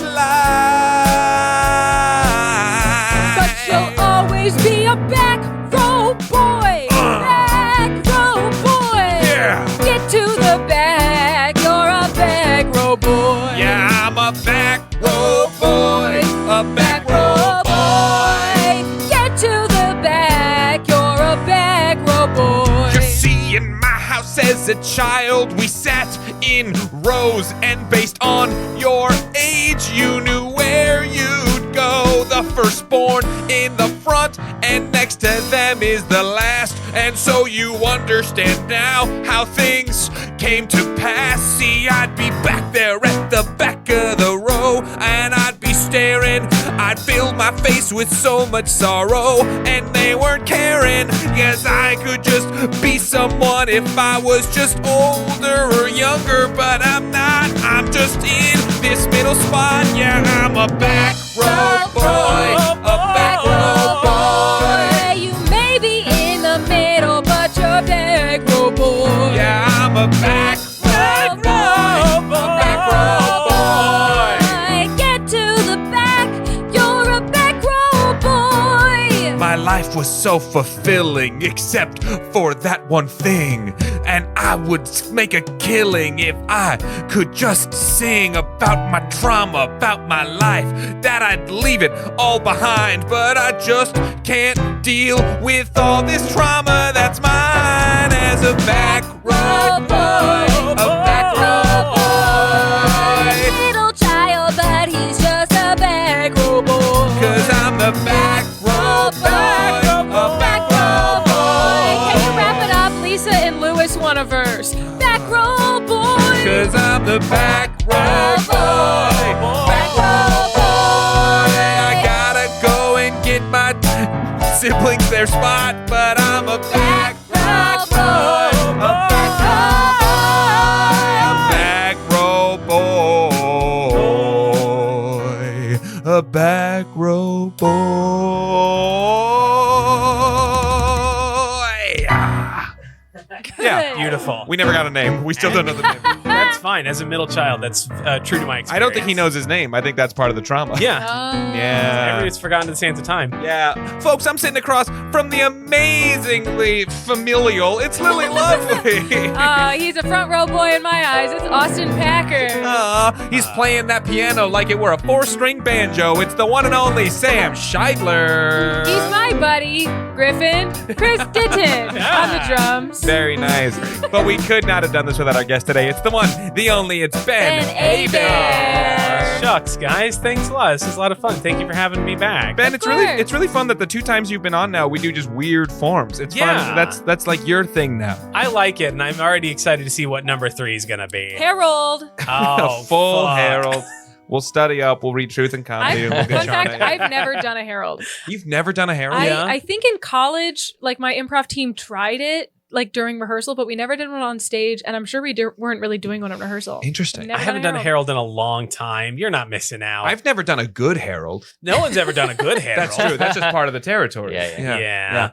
life. But you'll always be a back row boy. Back row boy. Yeah. Get to the back. You're a back row boy. Yeah, I'm a back row boy. A back row boy. Get to the back. You're a back row boy. You see, in my house as a child, we sat in rows, and based on your age, you knew where you'd go. The firstborn in the front, and next to them is the last. And so you understand now how things came to pass. See, I'd be back there at the back of the row, and I'd be staring. I'd fill my face with so much sorrow, and they weren't caring. Yes, I could just be someone if I was just older or younger, but I'm not. I'm just in this middle spot. Yeah, I'm a back row boy. A back row boy. You may be in the middle, but you're back row boy. Yeah, I'm a back row boy. A back row boy. Get to the back. You're a back row boy. My life was so fulfilling, except for that one thing. And I would make a killing if I could just sing about my trauma, about my life, that I'd leave it all behind. But I just can't deal with all this trauma that's mine as a back row boy. A back row boy. Little child, but he's just a back row boy. 'Cause I'm the back row boy. A back row boy. Can you wrap it up? Lisa and Lewis want a verse. Back row boy. 'Cause I'm the back row boy. Back row boy. I gotta go and get my siblings their spot, but I'm a back row boy. A back row boy. A back row boy. Beautiful. We never got a name. We still don't know the name. That's fine. As a middle child, that's true to my experience. I don't think he knows his name. I think that's part of the trauma. Yeah. Yeah. Everybody's forgotten the sands of time. Yeah. Folks, I'm sitting across from the amazingly familial. It's Lily Lovely. He's a front row boy in my eyes. It's Austin Packer. He's playing that piano like it were a 4-string banjo. It's the one and only Sam Scheidler. He's my buddy, Griffin Chris Ditton on the drums. Very nice. But we could not have done this without our guest today. It's the one, the only, it's Ben Hebert. Shucks, guys. Thanks a lot. This is a lot of fun. Thank you for having me back. Ben, Of it's course. really fun that the 2 times you've been on now, we do just weird forms. It's Yeah. fun. That's like your thing now. I like it, and I'm already excited to see what number 3 is going to be. Harold. Oh, A full fuck. Harold. We'll study up. We'll read Truth and Comedy. and we'll get Fun you on fact, it. I've never done a Harold. You've never done a Harold? Yeah. I think in college, like my improv team tried it like during rehearsal, but we never did one on stage, and I'm sure we weren't really doing one at rehearsal. Interesting. Never I haven't done a Harold in a long time. You're not missing out. I've never done a good Harold. No one's ever done a good Harold. That's true. That's just part of the territory. Yeah. Yeah.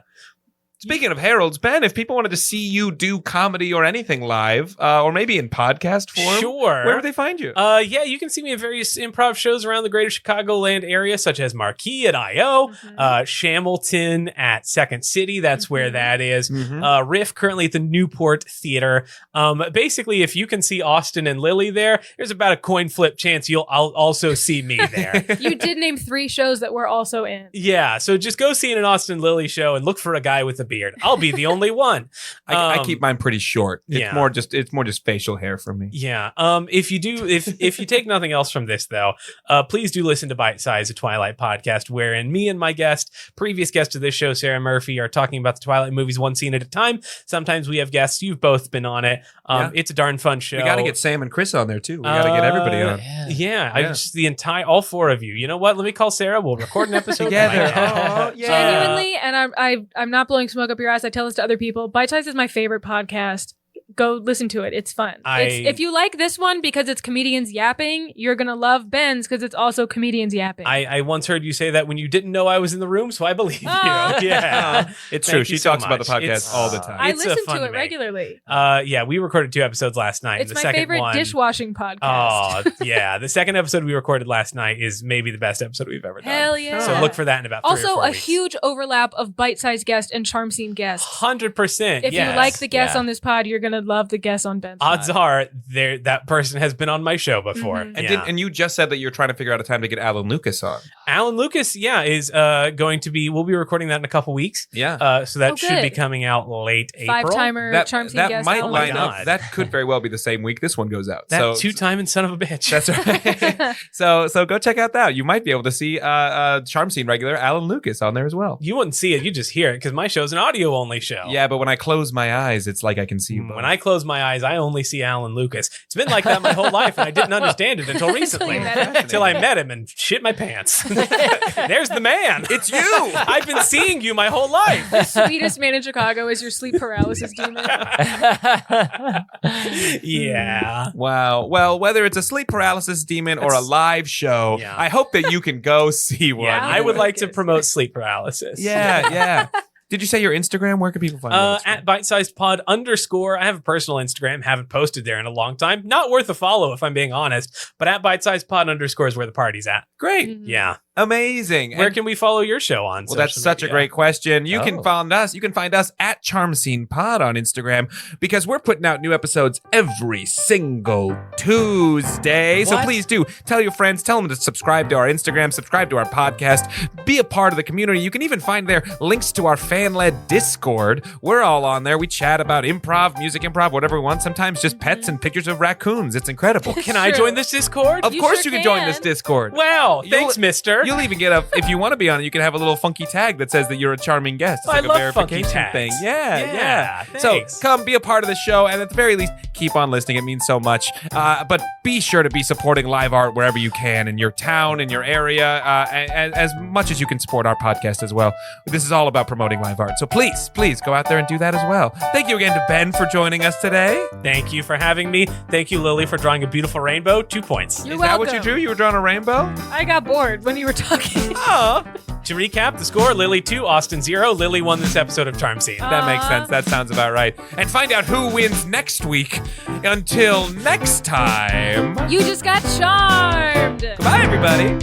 Speaking of Harolds, Ben, if people wanted to see you do comedy or anything live, or maybe in podcast form, Sure. where would they find you? Yeah, you can see me in various improv shows around the greater Chicagoland area, such as Marquee at I.O., Shamilton at Second City. That's where that is. Riff currently at the Newport Theater. Basically, if you can see Austin and Lily there, there's about a coin flip chance I'll also see me there. You did name 3 shows that we're also in. Yeah, so just go see an Austin Lily show and look for a guy with a beard. I'll be the only one. I keep mine pretty short. It's yeah. more just facial hair for me. Yeah. If you take nothing else from this though, please do listen to Bite Size, a Twilight podcast, wherein me and my previous guest of this show, Sarah Murphy, are talking about the Twilight movies one scene at a time. Sometimes we have guests. You've both been on it. Yeah. It's a darn fun show. We got to get Sam and Chris on there too. We got to get everybody on. Yeah. I just all 4 of you. You know what? Let me call Sarah. We'll record an episode Together. right now. Oh, yeah. Genuinely, and I'm not blowing smoke up your ass. I tell this to other people. Bite Size is my favorite podcast. Go listen to it. It's fun. If you like this one because it's comedians yapping, you're going to love Ben's because it's also comedians yapping. I once heard you say that when you didn't know I was in the room, so I believe you. Ah. Yeah. It's Thank true. you She so talks about the much. podcast It's- all the time. I it's listen fun to it to me. regularly. Yeah, we recorded 2 episodes last night. It's the my second favorite one, dishwashing podcast. Oh, yeah. The second episode we recorded last night is maybe the best episode we've ever done. Hell yeah. So look for that in about 3 or Also, 4 a weeks. huge overlap of bite-sized guest and charm scene guests. 100%. If yes. you like the guests Yeah. on this pod, you're gonna love the guests on Ben's Odds pod. are that person has been on my show before. Mhm. And, Yeah. and you just said that you're trying to figure out a time to get Alan Lucas on. Alan Lucas, is going to be. We'll be recording that in a couple weeks. Yeah. So that Oh, should good. be coming out late April. 5-timer charm scene that guest. might Alan line Lucas. up. God. That could very well be the same week this one goes out. That so 2-timing son of a bitch. That's right. so go check out that. You might be able to see Charm Scene regular Alan Lucas on there as well. You wouldn't see it. You just hear it because my show's an audio only show. Yeah, but when I close my eyes, it's like I can see you both. When I close my eyes, I only see Alan Lucas. It's been like that my whole life, and I didn't understand it until recently. you met him. Until I met him and shit my pants. There's the man. It's you. I've been seeing you my whole life. The sweetest man in Chicago is your sleep paralysis demon. Yeah. Wow. Well, whether it's a sleep paralysis demon or a live show, Yeah. I hope that you can go see one. Yeah, I would like to Lucas. promote sleep paralysis. Yeah. Did you say your Instagram? Where can people find you? on Instagram? At bitesizedpod_. I have a personal Instagram. Haven't posted there in a long time. Not worth a follow if I'm being honest. But at bitesizedpod_ is where the party's at. Great. Mhm. Yeah. Amazing. Where And- can we follow your show on? Well, that's social such a media? great question. You can Oh. find us. You can find us at Charm Scene Pod on Instagram because we're putting out new episodes every single Tuesday. So What? please do tell your friends, tell them to subscribe to our Instagram, subscribe to our podcast, be a part of the community. You can even find there links to our fan-led Discord. We're all on there. We chat about improv, music improv, whatever we want. Sometimes just pets and pictures of raccoons. It's incredible. Can I True. join this Discord? Of You course sure you can join can. this Discord. Wow. You'll- Thanks, mister. You'll even get if you want to be on it, you can have a little funky tag that says that you're a charming guest. It's I like a love funky verification tags. thing. Yeah. Thanks. So come be a part of the show, and at the very least, keep on listening. It means so much. But be sure to be supporting live art wherever you can in your town, in your area, as much as you can support our podcast as well. This is all about promoting live art. So please go out there and do that as well. Thank you again to Ben for joining us today. Thank you for having me. Thank you, Lily, for drawing a beautiful rainbow. 2 points. You're Is that what you welcome. drew? You were drawing a rainbow? I got bored when you were talking. Oh, To recap the score, Lily 2, Austin 0. Lily won this episode of Charm Scene. that makes sense. That sounds about right. And find out who wins next week. Until next time. You just got charmed. Bye, everybody.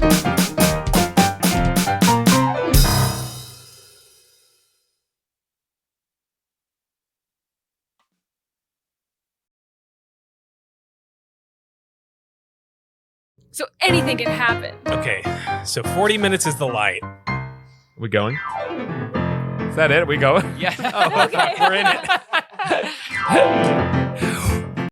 So anything can happen. Okay, so 40 minutes is the light. We going? Is that it? We going? Yeah. Oh, Okay. We're in it.